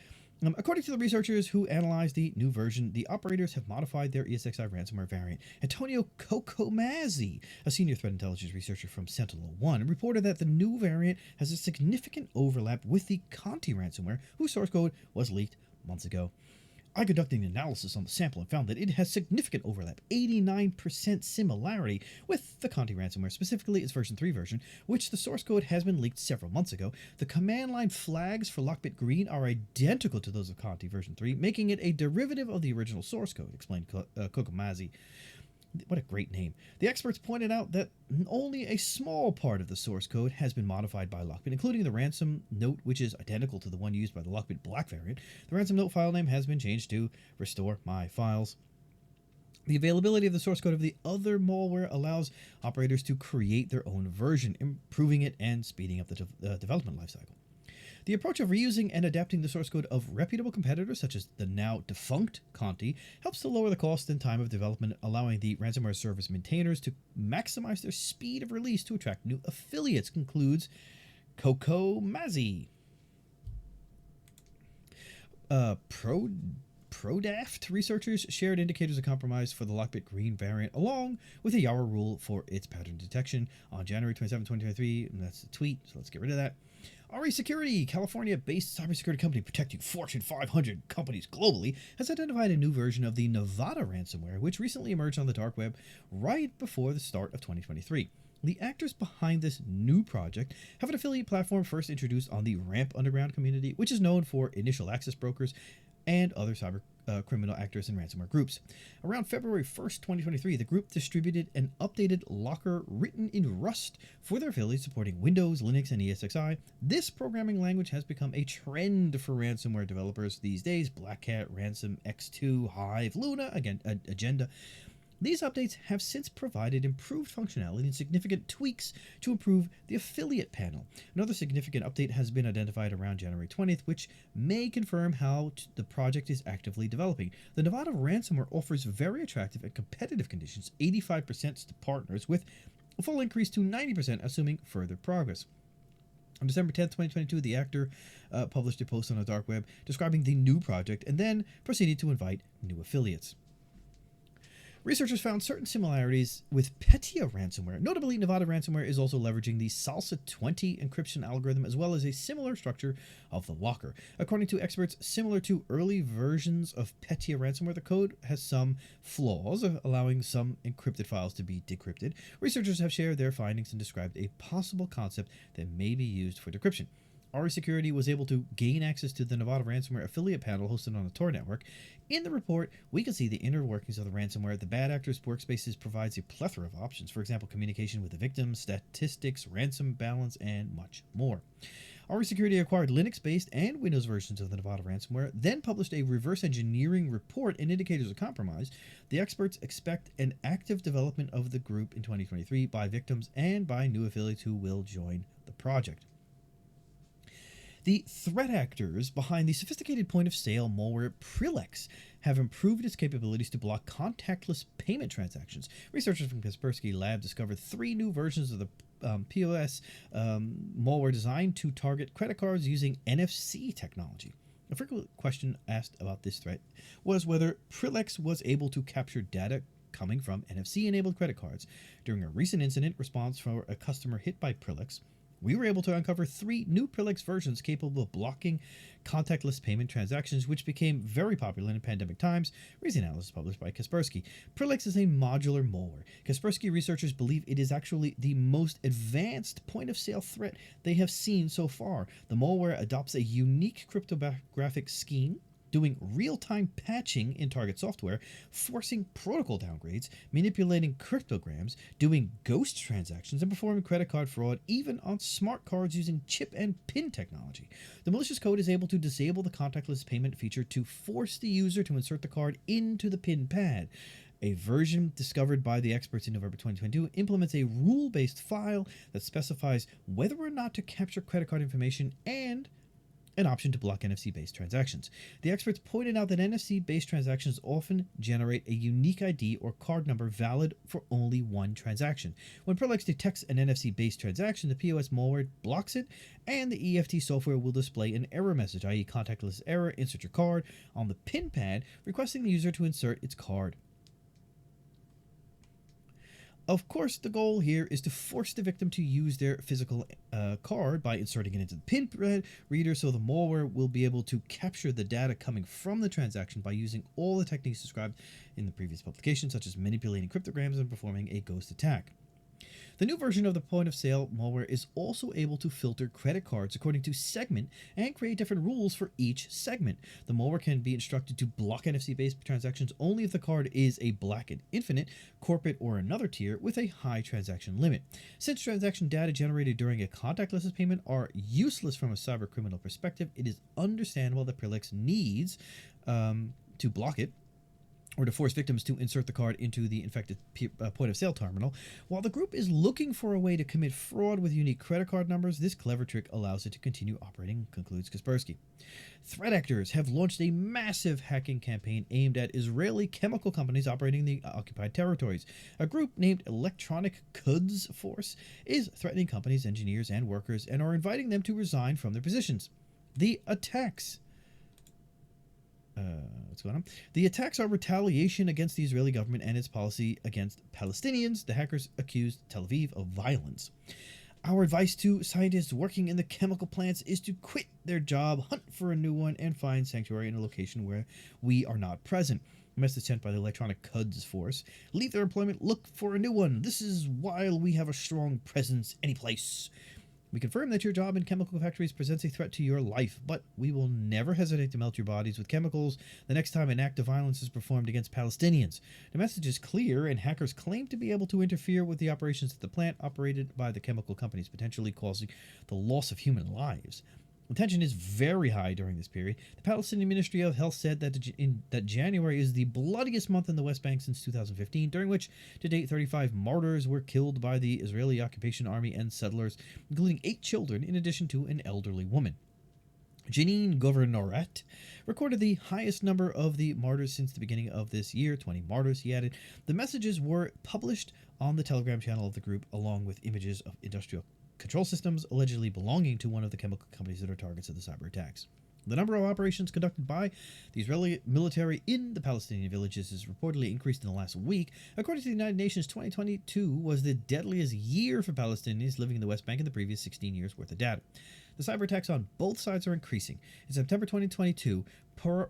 According to the researchers who analyzed the new version, the operators have modified their ESXi ransomware variant. Antonio Cocomazzi, a senior threat intelligence researcher from Sentinel-1, reported that the new variant has a significant overlap with the Conti ransomware, whose source code was leaked months ago. I conducted an analysis on the sample and found that it has significant overlap, 89% similarity with the Conti ransomware, specifically its version 3 version, which the source code has been leaked several months ago. The command line flags for LockBit Green are identical to those of Conti version 3, making it a derivative of the original source code, explained Cocomazzi. What a great name. The experts pointed out that only a small part of the source code has been modified by LockBit, including the ransom note, which is identical to the one used by the LockBit Black variant. The ransom note file name has been changed to Restore My Files. The availability of the source code of the other malware allows operators to create their own version, improving it and speeding up the development lifecycle. The approach of reusing and adapting the source code of reputable competitors, such as the now defunct Conti, helps to lower the cost and time of development, allowing the ransomware service maintainers to maximize their speed of release to attract new affiliates, concludes Cocomazzi. ProDaft researchers shared indicators of compromise for the LockBit Green variant, along with a Yara rule for its pattern detection on January 27, 2023, and that's the tweet, so let's get rid of that. RE Security, California-based cybersecurity company protecting Fortune 500 companies globally, has identified a new version of the Nevada ransomware, which recently emerged on the dark web right before the start of 2023. The actors behind this new project have an affiliate platform first introduced on the Ramp Underground community, which is known for initial access brokers and other cyber criminal actors and ransomware groups. Around February 1st, 2023, the group distributed an updated locker written in Rust for their affiliates supporting Windows, Linux, and ESXi. This programming language has become a trend for ransomware developers these days. BlackCat, Ransom, X2, Hive, Luna, again, Agenda. These updates have since provided improved functionality and significant tweaks to improve the affiliate panel. Another significant update has been identified around January 20th, which may confirm how the project is actively developing. The Nevada ransomware offers very attractive and competitive conditions, 85% to partners, with a full increase to 90%, assuming further progress. On December 10th, 2022, the actor published a post on the dark web describing the new project and then proceeded to invite new affiliates. Researchers found certain similarities with Petya ransomware. Notably, Nevada ransomware is also leveraging the Salsa 20 encryption algorithm as well as a similar structure of the locker. According to experts, similar to early versions of Petya ransomware, the code has some flaws, allowing some encrypted files to be decrypted. Researchers have shared their findings and described a possible concept that may be used for decryption. Security was able to gain access to the Nevada ransomware affiliate panel hosted on the Tor network. In the report, we can see the inner workings of the ransomware. The bad actors' workspaces provides a plethora of options, for example, communication with the victim, statistics, ransom balance, and much more. Security acquired Linux-based and Windows versions of the Nevada ransomware, then published a reverse engineering report and indicators of compromise. The experts expect an active development of the group in 2023 by victims and by new affiliates who will join the project. The threat actors behind the sophisticated point-of-sale malware Prilex have improved its capabilities to block contactless payment transactions. Researchers from Kaspersky Lab discovered 3 new versions of the POS malware designed to target credit cards using NFC technology. A frequent question asked about this threat was whether Prilex was able to capture data coming from NFC-enabled credit cards. During a recent incident response for a customer hit by Prilex, we were able to uncover 3 new Prilex versions capable of blocking contactless payment transactions, which became very popular in pandemic times. Recent analysis published by Kaspersky. Prilex is a modular malware. Kaspersky researchers believe it is actually the most advanced point-of-sale threat they have seen so far. The malware adopts a unique cryptographic scheme, doing real-time patching in target software, forcing protocol downgrades, manipulating cryptograms, doing ghost transactions, and performing credit card fraud even on smart cards using chip and pin technology. The malicious code is able to disable the contactless payment feature to force the user to insert the card into the pin pad. A version discovered by the experts in November 2022 implements a rule-based file that specifies whether or not to capture credit card information and an option to block NFC-based transactions. The experts pointed out that NFC-based transactions often generate a unique ID or card number valid for only one transaction. When Prilex detects an NFC-based transaction, the POS malware blocks it, and the EFT software will display an error message, i.e. contactless error, insert your card, on the pin pad, requesting the user to insert its card. Of course, the goal here is to force the victim to use their physical card by inserting it into the pin reader, so the malware will be able to capture the data coming from the transaction by using all the techniques described in the previous publication, such as manipulating cryptograms and performing a ghost attack. The new version of the point-of-sale malware is also able to filter credit cards according to segment and create different rules for each segment. The malware can be instructed to block NFC-based transactions only if the card is a Black and Infinite, corporate, or another tier with a high transaction limit. Since transaction data generated during a contactless payment are useless from a cyber criminal perspective, it is understandable that Prilex needs to block it, or to force victims to insert the card into the infected point-of-sale terminal. While the group is looking for a way to commit fraud with unique credit card numbers, this clever trick allows it to continue operating, concludes Kaspersky. Threat actors have launched a massive hacking campaign aimed at Israeli chemical companies operating in the occupied territories. A group named Electronic Quds Force is threatening companies, engineers, and workers, and are inviting them to resign from their positions. The attacks are retaliation against the Israeli government and its policy against Palestinians. The hackers accused Tel Aviv of violence. Our advice to scientists working in the chemical plants is to quit their job, hunt for a new one, and find sanctuary in a location where we are not present. A message sent by the Electronic Quds Force. Leave their employment, look for a new one. This is while we have a strong presence anyplace. We confirm that your job in chemical factories presents a threat to your life, but we will never hesitate to melt your bodies with chemicals the next time an act of violence is performed against Palestinians. The message is clear, and hackers claim to be able to interfere with the operations of the plant operated by the chemical companies, potentially causing the loss of human lives. The tension is very high during this period. The Palestinian Ministry of Health said that January is the bloodiest month in the West Bank since 2015, during which, to date, 35 martyrs were killed by the Israeli occupation army and settlers, including 8 children, in addition to an elderly woman. Jenin Governorat recorded the highest number of the martyrs since the beginning of this year, 20 martyrs, he added. The messages were published on the Telegram channel of the group, along with images of industrial control systems allegedly belonging to one of the chemical companies that are targets of the cyber attacks. The number of operations conducted by the Israeli military in the Palestinian villages has reportedly increased in the last week. According to the United Nations, 2022 was the deadliest year for Palestinians living in the West Bank in the previous 16 years' worth of data. The cyber attacks on both sides are increasing. In September 2022,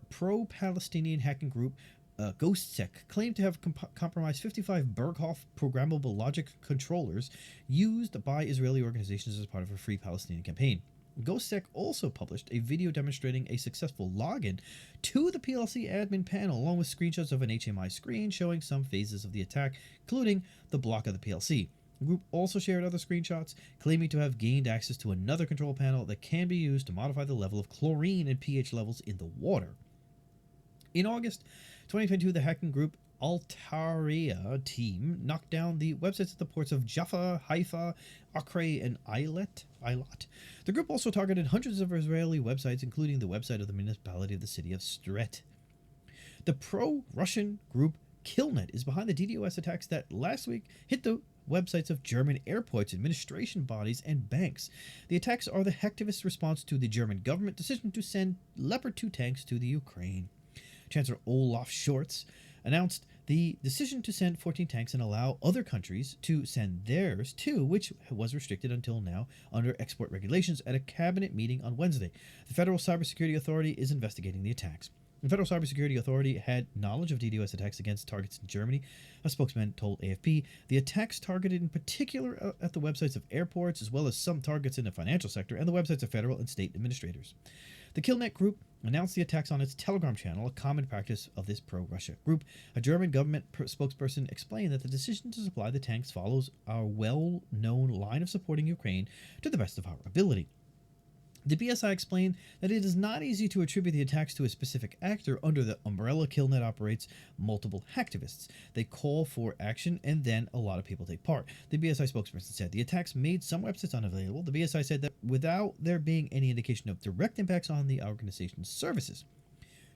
pro-Palestinian hacking group GhostSec claimed to have compromised 55 Berghoff programmable logic controllers used by Israeli organizations as part of a Free Palestinian campaign. GhostSec also published a video demonstrating a successful login to the PLC admin panel, along with screenshots of an HMI screen showing some phases of the attack, including the block of the PLC. The group also shared other screenshots, claiming to have gained access to another control panel that can be used to modify the level of chlorine and pH levels in the water. In August 2022, the hacking group Altaria team knocked down the websites at the ports of Jaffa, Haifa, Acre, and Eilat. The group also targeted hundreds of Israeli websites, including the website of the municipality of the city of Stret. The pro-Russian group Killnet is behind the DDoS attacks that last week hit the websites of German airports, administration bodies, and banks. The attacks are the hacktivists' response to the German government decision to send Leopard 2 tanks to the Ukraine. Chancellor Olaf Scholz announced the decision to send 14 tanks and allow other countries to send theirs too, which was restricted until now under export regulations at a cabinet meeting on Wednesday. The Federal Cybersecurity Authority is investigating the attacks. The Federal Cybersecurity Authority had knowledge of DDoS attacks against targets in Germany. A spokesman told AFP the attacks targeted in particular at the websites of airports, as well as some targets in the financial sector and the websites of federal and state administrators. The Killnet group announced the attacks on its Telegram channel, a common practice of this pro-Russia group. A German government spokesperson explained that the decision to supply the tanks follows our well-known line of supporting Ukraine to the best of our ability. The BSI explained that it is not easy to attribute the attacks to a specific actor. Under the umbrella, Killnet operates multiple hacktivists. They call for action, and then a lot of people take part. The BSI spokesperson said the attacks made some websites unavailable. The BSI said that without there being any indication of direct impacts on the organization's services.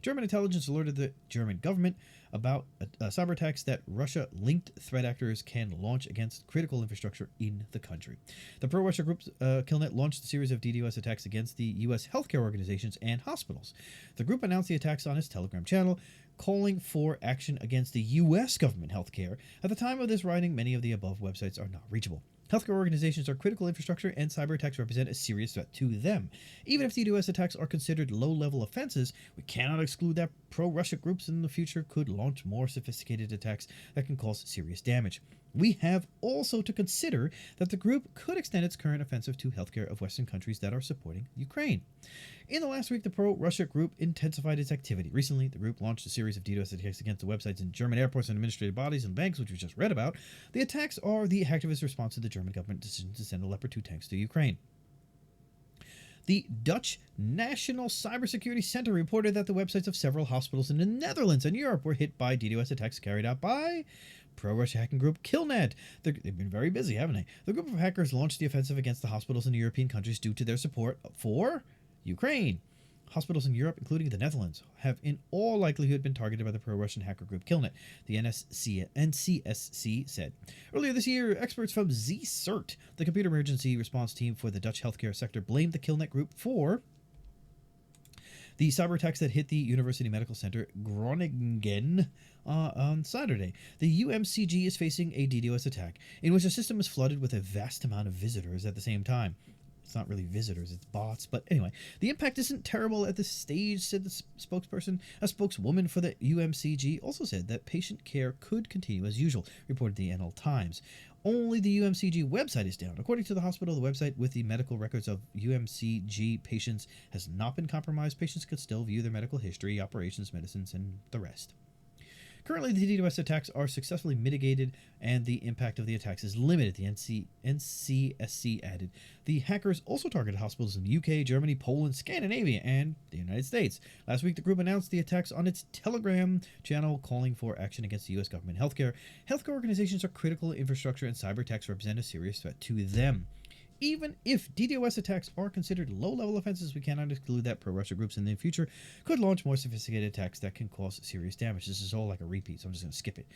German intelligence alerted the German government about cyber attacks that Russia-linked threat actors can launch against critical infrastructure in the country. The pro-Russia group Killnet launched a series of DDoS attacks against the U.S. healthcare organizations and hospitals. The group announced the attacks on its Telegram channel, calling for action against the U.S. government healthcare. At the time of this writing, many of the above websites are not reachable. Healthcare organizations are critical infrastructure, and cyber attacks represent a serious threat to them. Even if DDoS attacks are considered low-level offenses, we cannot exclude that pro-Russia groups in the future could launch more sophisticated attacks that can cause serious damage. We have also to consider that the group could extend its current offensive to healthcare of Western countries that are supporting Ukraine. In the last week, the pro-Russia group intensified its activity. Recently, the group launched a series of DDoS attacks against the websites in German airports and administrative bodies and banks, which we just read about. The attacks are the hacktivist response to the German government decision to send the Leopard 2 tanks to Ukraine. The Dutch National Cybersecurity Center reported that the websites of several hospitals in the Netherlands and Europe were hit by DDoS attacks carried out by pro-Russia hacking group Killnet. They've been very busy, haven't they? The group of hackers launched the offensive against the hospitals in the European countries due to their support for Ukraine. Hospitals in Europe, including the Netherlands, have in all likelihood been targeted by the pro-Russian hacker group Killnet, the NCSC said. Earlier this year, experts from ZCERT, the computer emergency response team for the Dutch healthcare sector, blamed the Killnet group for the cyber attacks that hit the University Medical Center Groningen on Saturday. The UMCG is facing a DDoS attack in which the system is flooded with a vast amount of visitors at the same time. It's not really visitors, it's bots. But anyway, the impact isn't terrible at this stage, said the spokesperson. A spokeswoman for the UMCG also said that patient care could continue as usual, reported the NL Times. Only the UMCG website is down. According to the hospital, the website with the medical records of UMCG patients has not been compromised. Patients could still view their medical history, operations, medicines, and the rest. Currently, the DDoS attacks are successfully mitigated, and the impact of the attacks is limited, the NCSC added. The hackers also targeted hospitals in the UK, Germany, Poland, Scandinavia, and the United States. Last week, the group announced the attacks on its Telegram channel, calling for action against the U.S. government healthcare. Healthcare organizations are critical infrastructure, and cyber attacks represent a serious threat to them. Even if DDoS attacks are considered low-level offenses, we cannot exclude that pro-Russia groups in the future could launch more sophisticated attacks that can cause serious damage. This is all like a repeat, so I'm just going to skip it.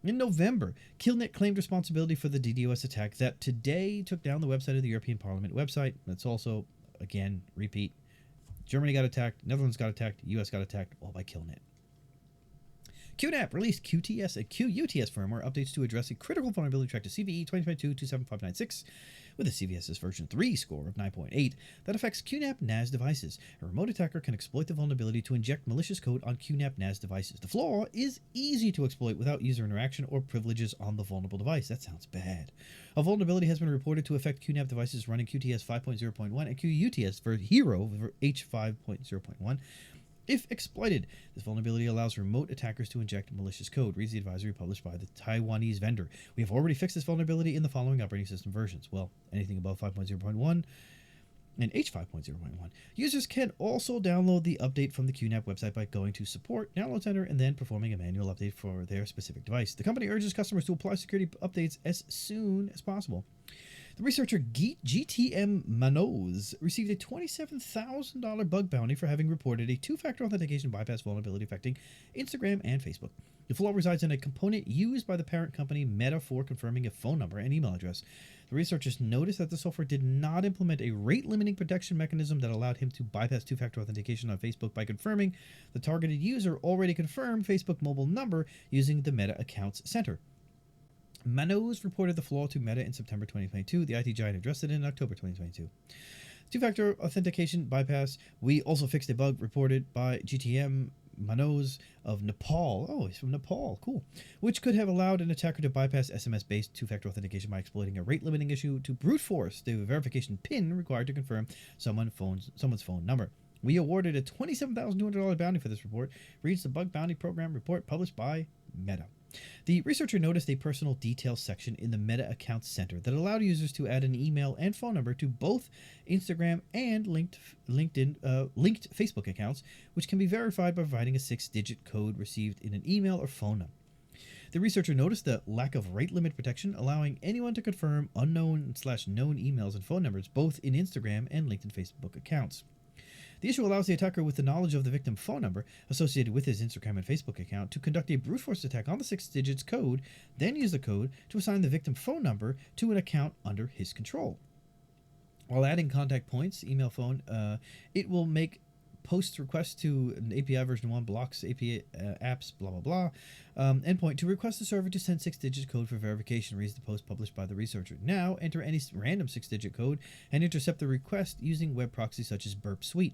In November, Killnet claimed responsibility for the DDoS attack that today took down the website of the European Parliament website. That's also, again, repeat. Germany got attacked, Netherlands got attacked, US got attacked, all by Killnet. QNAP released QTS and QUTS firmware updates to address a critical vulnerability tracked to CVE 2022-27596 with a CVSS version 3 score of 9.8 that affects QNAP NAS devices. A remote attacker can exploit the vulnerability to inject malicious code on QNAP NAS devices. The flaw is easy to exploit without user interaction or privileges on the vulnerable device. That sounds bad. A vulnerability has been reported to affect QNAP devices running QTS 5.0.1 and QUTS for Hero H5.0.1. If exploited, this vulnerability allows remote attackers to inject malicious code, reads the advisory published by the Taiwanese vendor. We have already fixed this vulnerability in the following operating system versions. Well, anything above 5.0.1 and H5.0.1. Users can also download the update from the QNAP website by going to Support, Download Center, and then performing a manual update for their specific device. The company urges customers to apply security updates as soon as possible. The researcher GTM Manos received a $27,000 bug bounty for having reported a two-factor authentication bypass vulnerability affecting Instagram and Facebook. The flaw resides in a component used by the parent company Meta for confirming a phone number and email address. The researchers noticed that the software did not implement a rate-limiting protection mechanism that allowed him to bypass two-factor authentication on Facebook by confirming the targeted user already confirmed Facebook mobile number using the Meta Accounts Center. Manos reported the flaw to Meta in September 2022. The IT giant addressed it in October 2022. Two-factor authentication bypass. We also fixed a bug reported by GTM Manos of Nepal. Oh, he's from Nepal. Cool. Which could have allowed an attacker to bypass SMS-based two-factor authentication by exploiting a rate-limiting issue to brute force the verification PIN required to confirm someone's phone number. We awarded a $27,200 bounty for this report. Reads the Bug Bounty Program report published by Meta. The researcher noticed a personal details section in the Meta Accounts Center that allowed users to add an email and phone number to both Instagram and linked Facebook accounts, which can be verified by providing a 6-digit code received in an email or phone number. The researcher noticed the lack of rate limit protection, allowing anyone to confirm unknown/known emails and phone numbers both in Instagram and LinkedIn Facebook accounts. The issue allows the attacker with the knowledge of the victim phone number associated with his Instagram and Facebook account to conduct a brute force attack on the 6-digits code, then use the code to assign the victim phone number to an account under his control. While adding contact points, email, phone, it will make post requests to an API version 1 blocks API apps, blah, blah, blah, endpoint to request the server to send 6-digit code for verification, reads the post published by the researcher. Now, enter any random 6-digit code and intercept the request using web proxies such as Burp Suite.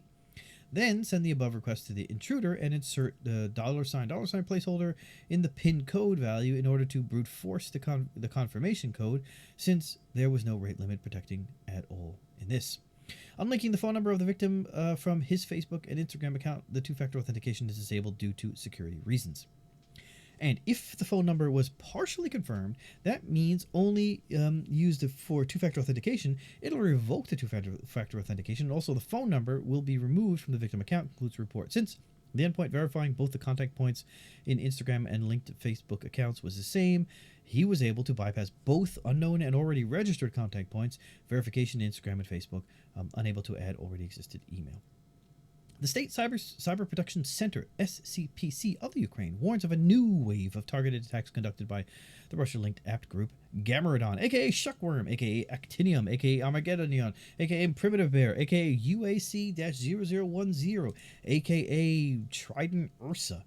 Then send the above request to the intruder and insert the $sign placeholder in the PIN code value in order to brute force the confirmation code, since there was no rate limit protecting at all in this. Unlinking the phone number of the victim from his Facebook and Instagram account, the two-factor authentication is disabled due to security reasons. And if the phone number was partially confirmed, that means only used for two-factor authentication, it'll revoke the two-factor authentication, and also the phone number will be removed from the victim account, concludes the report. Since the endpoint verifying both the contact points in Instagram and linked Facebook accounts was the same, he was able to bypass both unknown and already registered contact points, verification in Instagram and Facebook, unable to add already existed email. The State Cyber Protection Center, SCPC, of the Ukraine warns of a new wave of targeted attacks conducted by the Russia-linked apt group Gamaredon, aka Shuckworm, aka Actinium, aka Armageddonion, aka Primitive Bear, aka UAC-0010, aka Trident Ursa.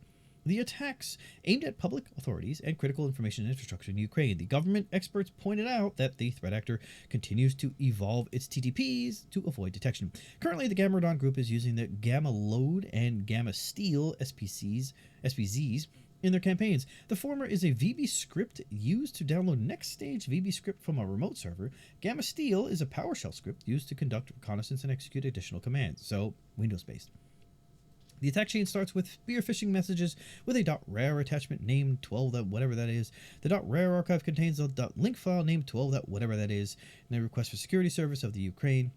The attacks aimed at public authorities and critical information infrastructure in Ukraine. The government experts pointed out that the threat actor continues to evolve its TTPs to avoid detection. Currently, the Gamaredon group is using the Gamma Load and Gamma Steal SPZs in their campaigns. The former is a VB script used to download next stage VB script from a remote server. Gamma Steal is a PowerShell script used to conduct reconnaissance and execute additional commands, so Windows-based. The attack chain starts with spear phishing messages with a .rar attachment named 12. Whatever that is. The .rar archive contains a .link file named 12. Whatever that is, and a request for security service of the Ukraine.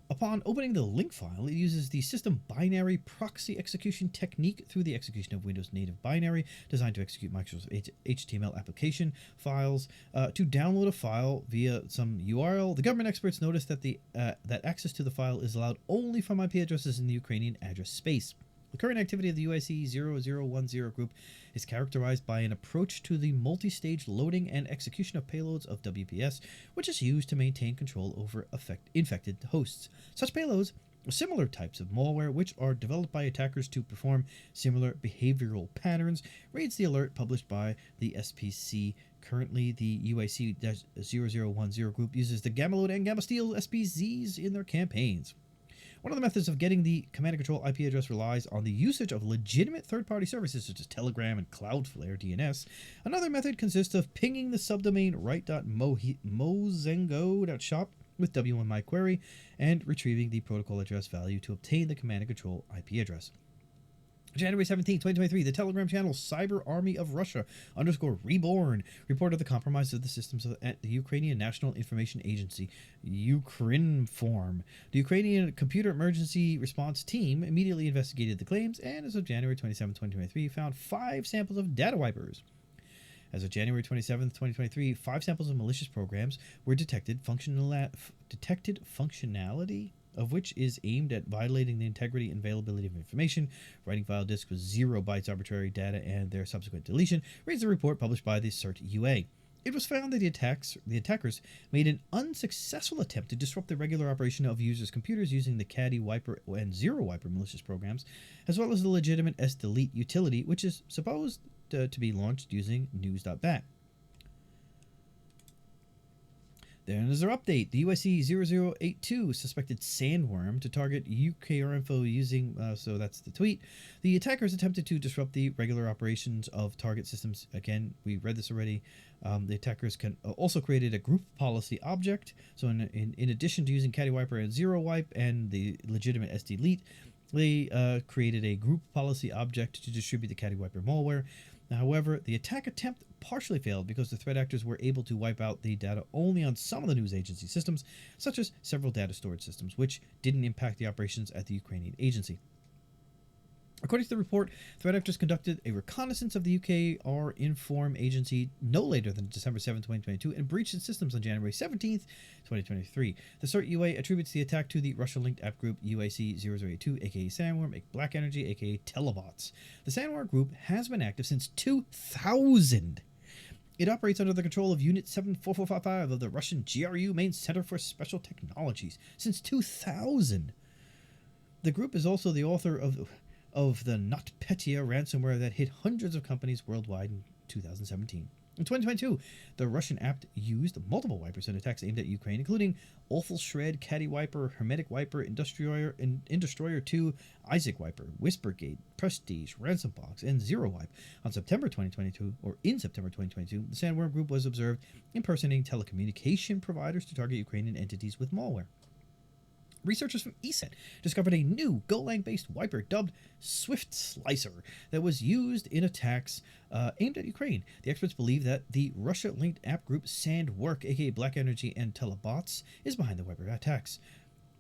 Upon opening the link file, it uses the system binary proxy execution technique through the execution of Windows native binary designed to execute Microsoft HTML application files to download a file via some URL. The government experts noticed that that access to the file is allowed only from IP addresses in the Ukrainian address space. The current activity of the UAC-0010 group is characterized by an approach to the multi-stage loading and execution of payloads of WPS, which is used to maintain control over infected hosts. Such payloads Similar types of malware, which are developed by attackers to perform similar behavioral patterns, reads the alert published by the SPC. Currently, the UAC-0010 group uses the Gamaredon and Gamaredon SPZs in their campaigns. One of the methods of getting the command and control IP address relies on the usage of legitimate third-party services such as Telegram and Cloudflare DNS. Another method consists of pinging the subdomain right.mozengo.shop with W1 MyQuery and retrieving the protocol address value to obtain the command and control IP address. January 17, 2023, the Telegram channel Cyber Army of Russia _reborn reported the compromise of the systems at the Ukrainian National Information Agency, Ukrinform. The Ukrainian Computer Emergency Response Team immediately investigated the claims and, as of January 27, 2023, found 5 samples of data wipers. As of January 27, 2023, 5 samples of malicious programs were detected functionality of which is aimed at violating the integrity and availability of information, writing file disks with 0 bytes arbitrary data and their subsequent deletion, reads the report published by the CERT UA. It was found that the attackers made an unsuccessful attempt to disrupt the regular operation of users' computers using the Caddy Wiper and Zero Wiper malicious programs, as well as the legitimate sdelete utility, which is supposed to be launched using news.bat. Then there's their update. The USC 0082 suspected Sandworm to target UKR info using, so that's the tweet. The attackers attempted to disrupt the regular operations of target systems. Again, we read this already. The attackers also created a group policy object. So in addition to using Caddy Wiper and Zero Wipe and the legitimate sdelete, they created a group policy object to distribute the Caddy Wiper malware. However, the attack attempt partially failed because the threat actors were able to wipe out the data only on some of the news agency systems, such as several data storage systems, which didn't impact the operations at the Ukrainian agency. According to the report, threat actors conducted a reconnaissance of the UKR Inform agency no later than December 7, 2022, and breached its systems on January 17, 2023. The CERT UA attributes the attack to the Russia-linked app group UAC-0082, aka Sandworm, Black Energy, aka Telebots. The Sandworm group has been active since 2000. It operates under the control of Unit 74455 of the Russian GRU Main Center for Special Technologies since 2000. The group is also the author of the NotPetya ransomware that hit hundreds of companies worldwide in 2017. In 2022, the Russian app used multiple wipers in attacks aimed at Ukraine, including Awful Shred, Caddy Wiper, Hermetic Wiper, Indestroyer 2, Isaac Wiper, Whispergate, Prestige, Ransom Box, and Zero Wipe. In September 2022, the Sandworm group was observed impersonating telecommunication providers to target Ukrainian entities with malware. Researchers from ESET discovered a new Golang-based wiper dubbed Swift Slicer that was used in attacks aimed at Ukraine. The experts believe that the Russia-linked app group Sandwork, aka Black Energy and Telebots, is behind the wiper attacks.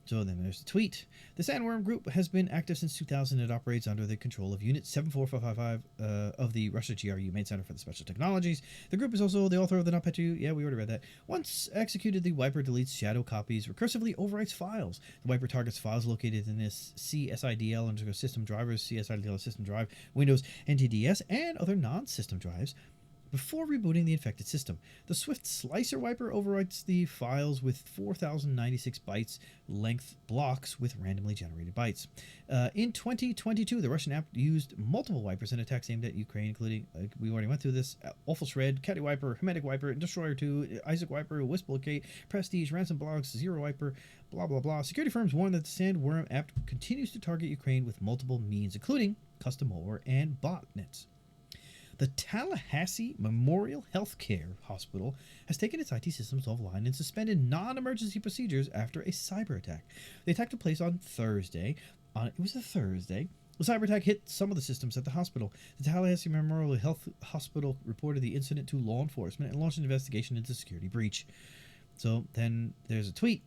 So then there's the tweet. The Sandworm group has been active since 2000 and operates under the control of Unit 74455 of the Russia GRU Main Center for the Special Technologies. The group is also the author of the NotPetya. Yeah, we already read that. Once executed, the wiper deletes shadow copies, recursively overwrites files. The wiper targets files located in this CSIDL system drivers, CSIDL system drive, Windows, NTDS, and other non-system drives before rebooting the infected system. The Swift Slicer wiper overwrites the files with 4,096 bytes length blocks with randomly generated bytes. In 2022, the Russian app used multiple wipers in attacks aimed at Ukraine, including, we already went through this, Awful Shred, Caddy Wiper, Hermetic Wiper, Destroyer 2, Isaac Wiper, Whispergate, Prestige, Ransom Blocks, Zero Wiper, blah, blah, blah. Security firms warn that the Sandworm app continues to target Ukraine with multiple means, including custom malware and botnets. The Tallahassee Memorial HealthCare Hospital has taken its IT systems offline and suspended non-emergency procedures after a cyber attack. The attack took place on Thursday. It was a Thursday. The cyber attack hit some of the systems at the hospital. The Tallahassee Memorial Health Hospital reported the incident to law enforcement and launched an investigation into the security breach. So then there's a tweet.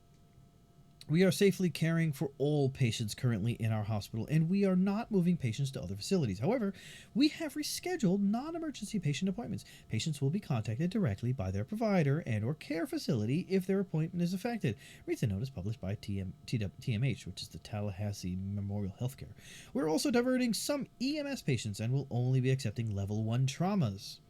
We are safely caring for all patients currently in our hospital, and we are not moving patients to other facilities. However, we have rescheduled non-emergency patient appointments. Patients will be contacted directly by their provider and or care facility if their appointment is affected, reads a notice published by TMH, which is the Tallahassee Memorial HealthCare. We're also diverting some EMS patients and will only be accepting level 1 traumas.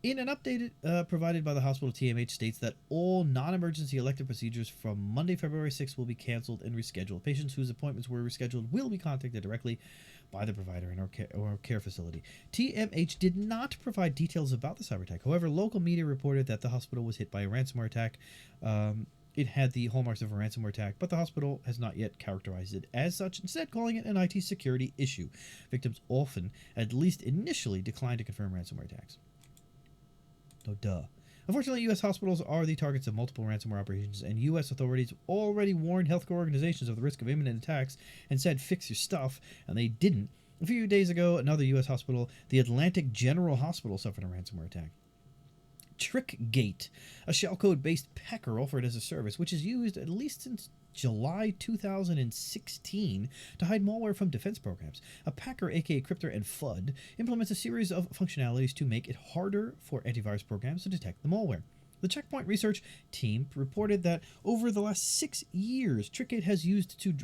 In an update provided by the hospital, TMH states that all non-emergency elective procedures from Monday, February 6th will be canceled and rescheduled. Patients whose appointments were rescheduled will be contacted directly by the provider or care facility. TMH did not provide details about the cyber attack. However, local media reported that the hospital was hit by a ransomware attack. It had the hallmarks of a ransomware attack, but the hospital has not yet characterized it as such, instead calling it an IT security issue. Victims often, at least initially, decline to confirm ransomware attacks. So, duh. Unfortunately, U.S. hospitals are the targets of multiple ransomware operations, and U.S. authorities already warned healthcare organizations of the risk of imminent attacks and said, fix your stuff, and they didn't. A few days ago, another U.S. hospital, the Atlantic General Hospital, suffered a ransomware attack. TrickGate, a shellcode-based packer offered as a service, which is used at least since July 2016 to hide malware from defense programs. A packer, aka Crypter and FUD, implements a series of functionalities to make it harder for antivirus programs to detect the malware. The Checkpoint research team reported that over the last 6 years, TrickGate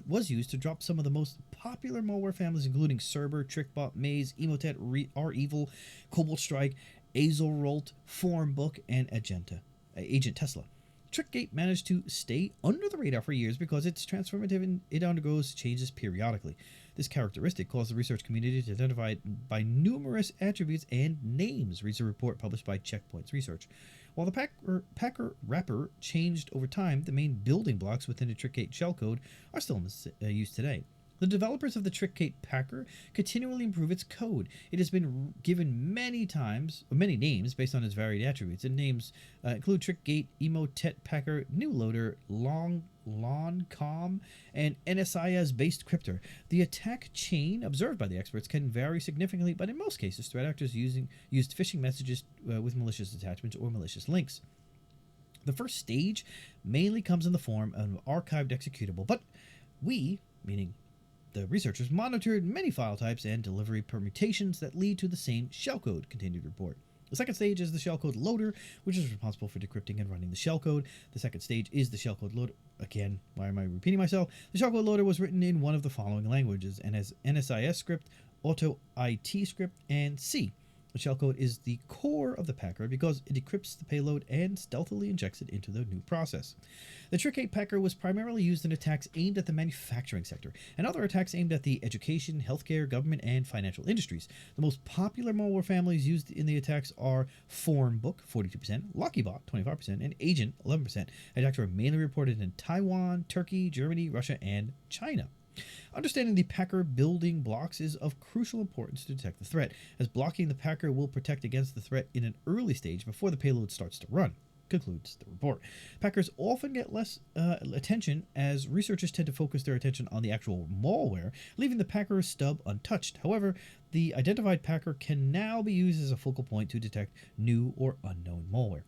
was used to drop some of the most popular malware families, including Cerber, TrickBot, Maze, Emotet, REvil, Cobalt Strike, Azelrolt, Formbook, and Agent Tesla. TrickGate managed to stay under the radar for years because it's transformative and it undergoes changes periodically. This characteristic caused the research community to identify it by numerous attributes and names, reads a report published by Checkpoint's research. While the packer wrapper changed over time, the main building blocks within the TrickGate shellcode are still in use today. The developers of the TrickGate packer continually improve its code. It has been given many names based on its varied attributes. And names include TrickGate, Emotet Packer, New Loader, Loncom, and NSIS-based Crypter. The attack chain observed by the experts can vary significantly, but in most cases, threat actors used phishing messages with malicious attachments or malicious links. The first stage mainly comes in the form of an archived executable, but we, meaning the researchers, monitored many file types and delivery permutations that lead to the same shellcode, continued the report. The second stage is the shellcode loader, which is responsible for decrypting and running the shellcode. The second stage is the shellcode loader. Again, why am I repeating myself? The shellcode loader was written in one of the following languages, and has NSIS script, Auto IT script, and C. The shellcode is the core of the packer because it decrypts the payload and stealthily injects it into the new process. The TrickGate packer was primarily used in attacks aimed at the manufacturing sector and other attacks aimed at the education, healthcare, government, and financial industries. The most popular malware families used in the attacks are Formbook, 42%, LuckyBot, 25%, and Agent, 11%. Attacks were mainly reported in Taiwan, Turkey, Germany, Russia, and China. Understanding the packer building blocks is of crucial importance to detect the threat, as blocking the packer will protect against the threat in an early stage before the payload starts to run, concludes the report. Packers often get less attention as researchers tend to focus their attention on the actual malware, leaving the packer stub untouched. However, the identified packer can now be used as a focal point to detect new or unknown malware.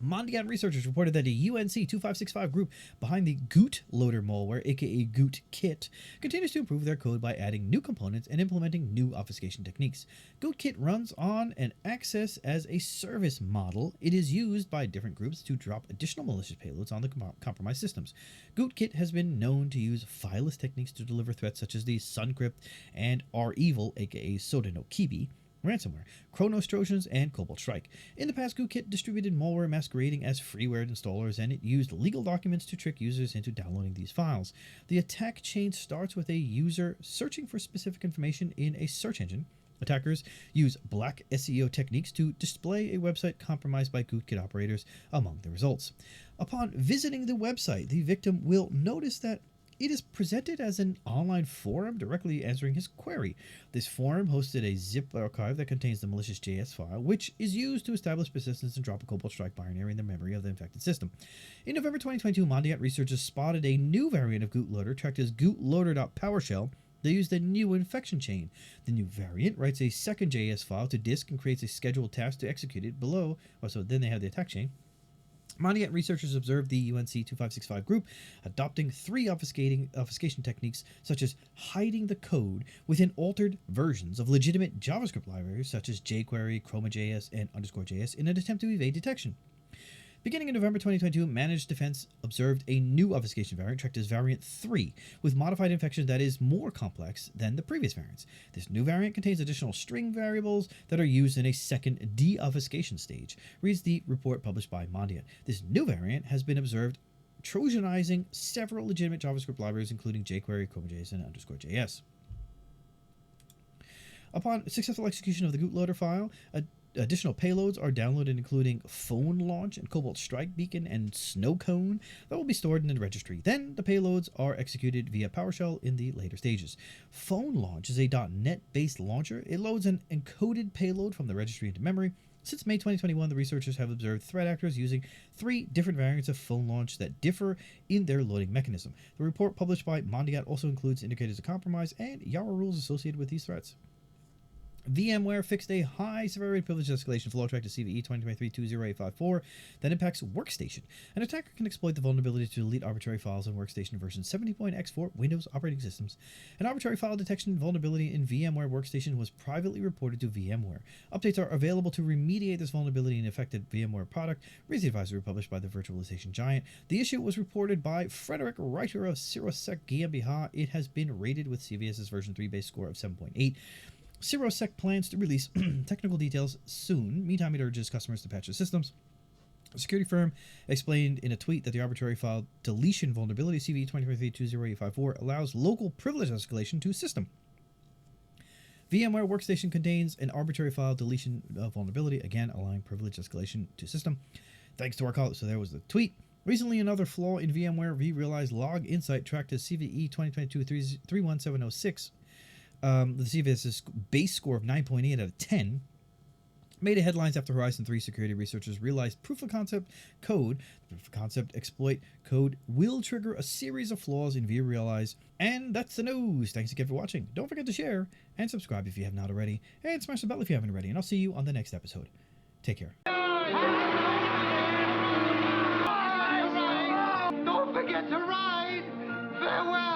Mondian researchers reported that a UNC 2565 group behind the Goot loader malware, aka GootKit, continues to improve their code by adding new components and implementing new obfuscation techniques. GootKit runs on an access as a service model. It is used by different groups to drop additional malicious payloads on the compromised systems. GootKit has been known to use fileless techniques to deliver threats such as the Suncrypt and REvil, aka Soda no Kibi, ransomware, Chronos Trojans, and Cobalt Strike. In the past, GootKit distributed malware masquerading as freeware installers, and it used legal documents to trick users into downloading these files. The attack chain starts with a user searching for specific information in a search engine. Attackers use black SEO techniques to display a website compromised by GootKit operators among the results. Upon visiting the website, the victim will notice that it is presented as an online forum directly answering his query. This forum hosted a zip archive that contains the malicious JS file, which is used to establish persistence and drop a Cobalt Strike binary in the memory of the infected system. In November 2022, Mondiant researchers spotted a new variant of GootLoader tracked as gootloader.powershell. They used a new infection chain. The new variant writes a second JS file to disk and creates a scheduled task to execute it below. So then they have the attack chain. Mondiant researchers observed the UNC 2565 group adopting three obfuscation techniques, such as hiding the code within altered versions of legitimate JavaScript libraries such as jQuery, ChromaJS, and _JS in an attempt to evade detection. Beginning in November 2022, Managed Defense observed a new obfuscation variant tracked as Variant 3 with modified infection that is more complex than the previous variants. This new variant contains additional string variables that are used in a second de-obfuscation stage, reads the report published by Mondial. This new variant has been observed trojanizing several legitimate JavaScript libraries, including jQuery, ChromeJS, and _JS. Upon successful execution of the bootloader file, additional payloads are downloaded, including Phone Launch and Cobalt Strike Beacon and Snow Cone that will be stored in the registry. Then the payloads are executed via PowerShell in the later stages. Phone Launch is a .NET-based launcher. It loads an encoded payload from the registry into memory. Since May 2021, the researchers have observed threat actors using 3 different variants of Phone Launch that differ in their loading mechanism. The report published by Mondial also includes indicators of compromise and Yara rules associated with these threats. VMware fixed a high-severity privilege escalation flaw tracked to CVE 2023-20854 that impacts Workstation. An attacker can exploit the vulnerability to delete arbitrary files on Workstation version 70.x for Windows operating systems. An arbitrary file detection vulnerability in VMware Workstation was privately reported to VMware. Updates are available to remediate this vulnerability in affected VMware product, reads the advisory published by the virtualization giant. The issue was reported by Frederick Reiter of CirroSec GmbH. It has been rated with CVS's version 3 base score of 7.8. CirroSec plans to release technical details soon. Meantime, it urges customers to patch their systems. A security firm explained in a tweet that the arbitrary file deletion vulnerability CVE 2023-20854 allows local privilege escalation to system. VMware Workstation contains an arbitrary file deletion vulnerability, again allowing privilege escalation to system. Thanks to our call. So there was the tweet. Recently, another flaw in VMware vRealize log insight tracked as CVE 2022-31706. The CVS's base score of 9.8 out of 10 made headlines after Horizon 3 security researchers realized proof of concept exploit code will trigger a series of flaws in vRealize. And that's the news. Thanks again for watching. Don't forget to share and subscribe if you have not already, and smash the bell if you haven't already. And I'll see you on the next episode. Take care. Don't forget to ride. Farewell.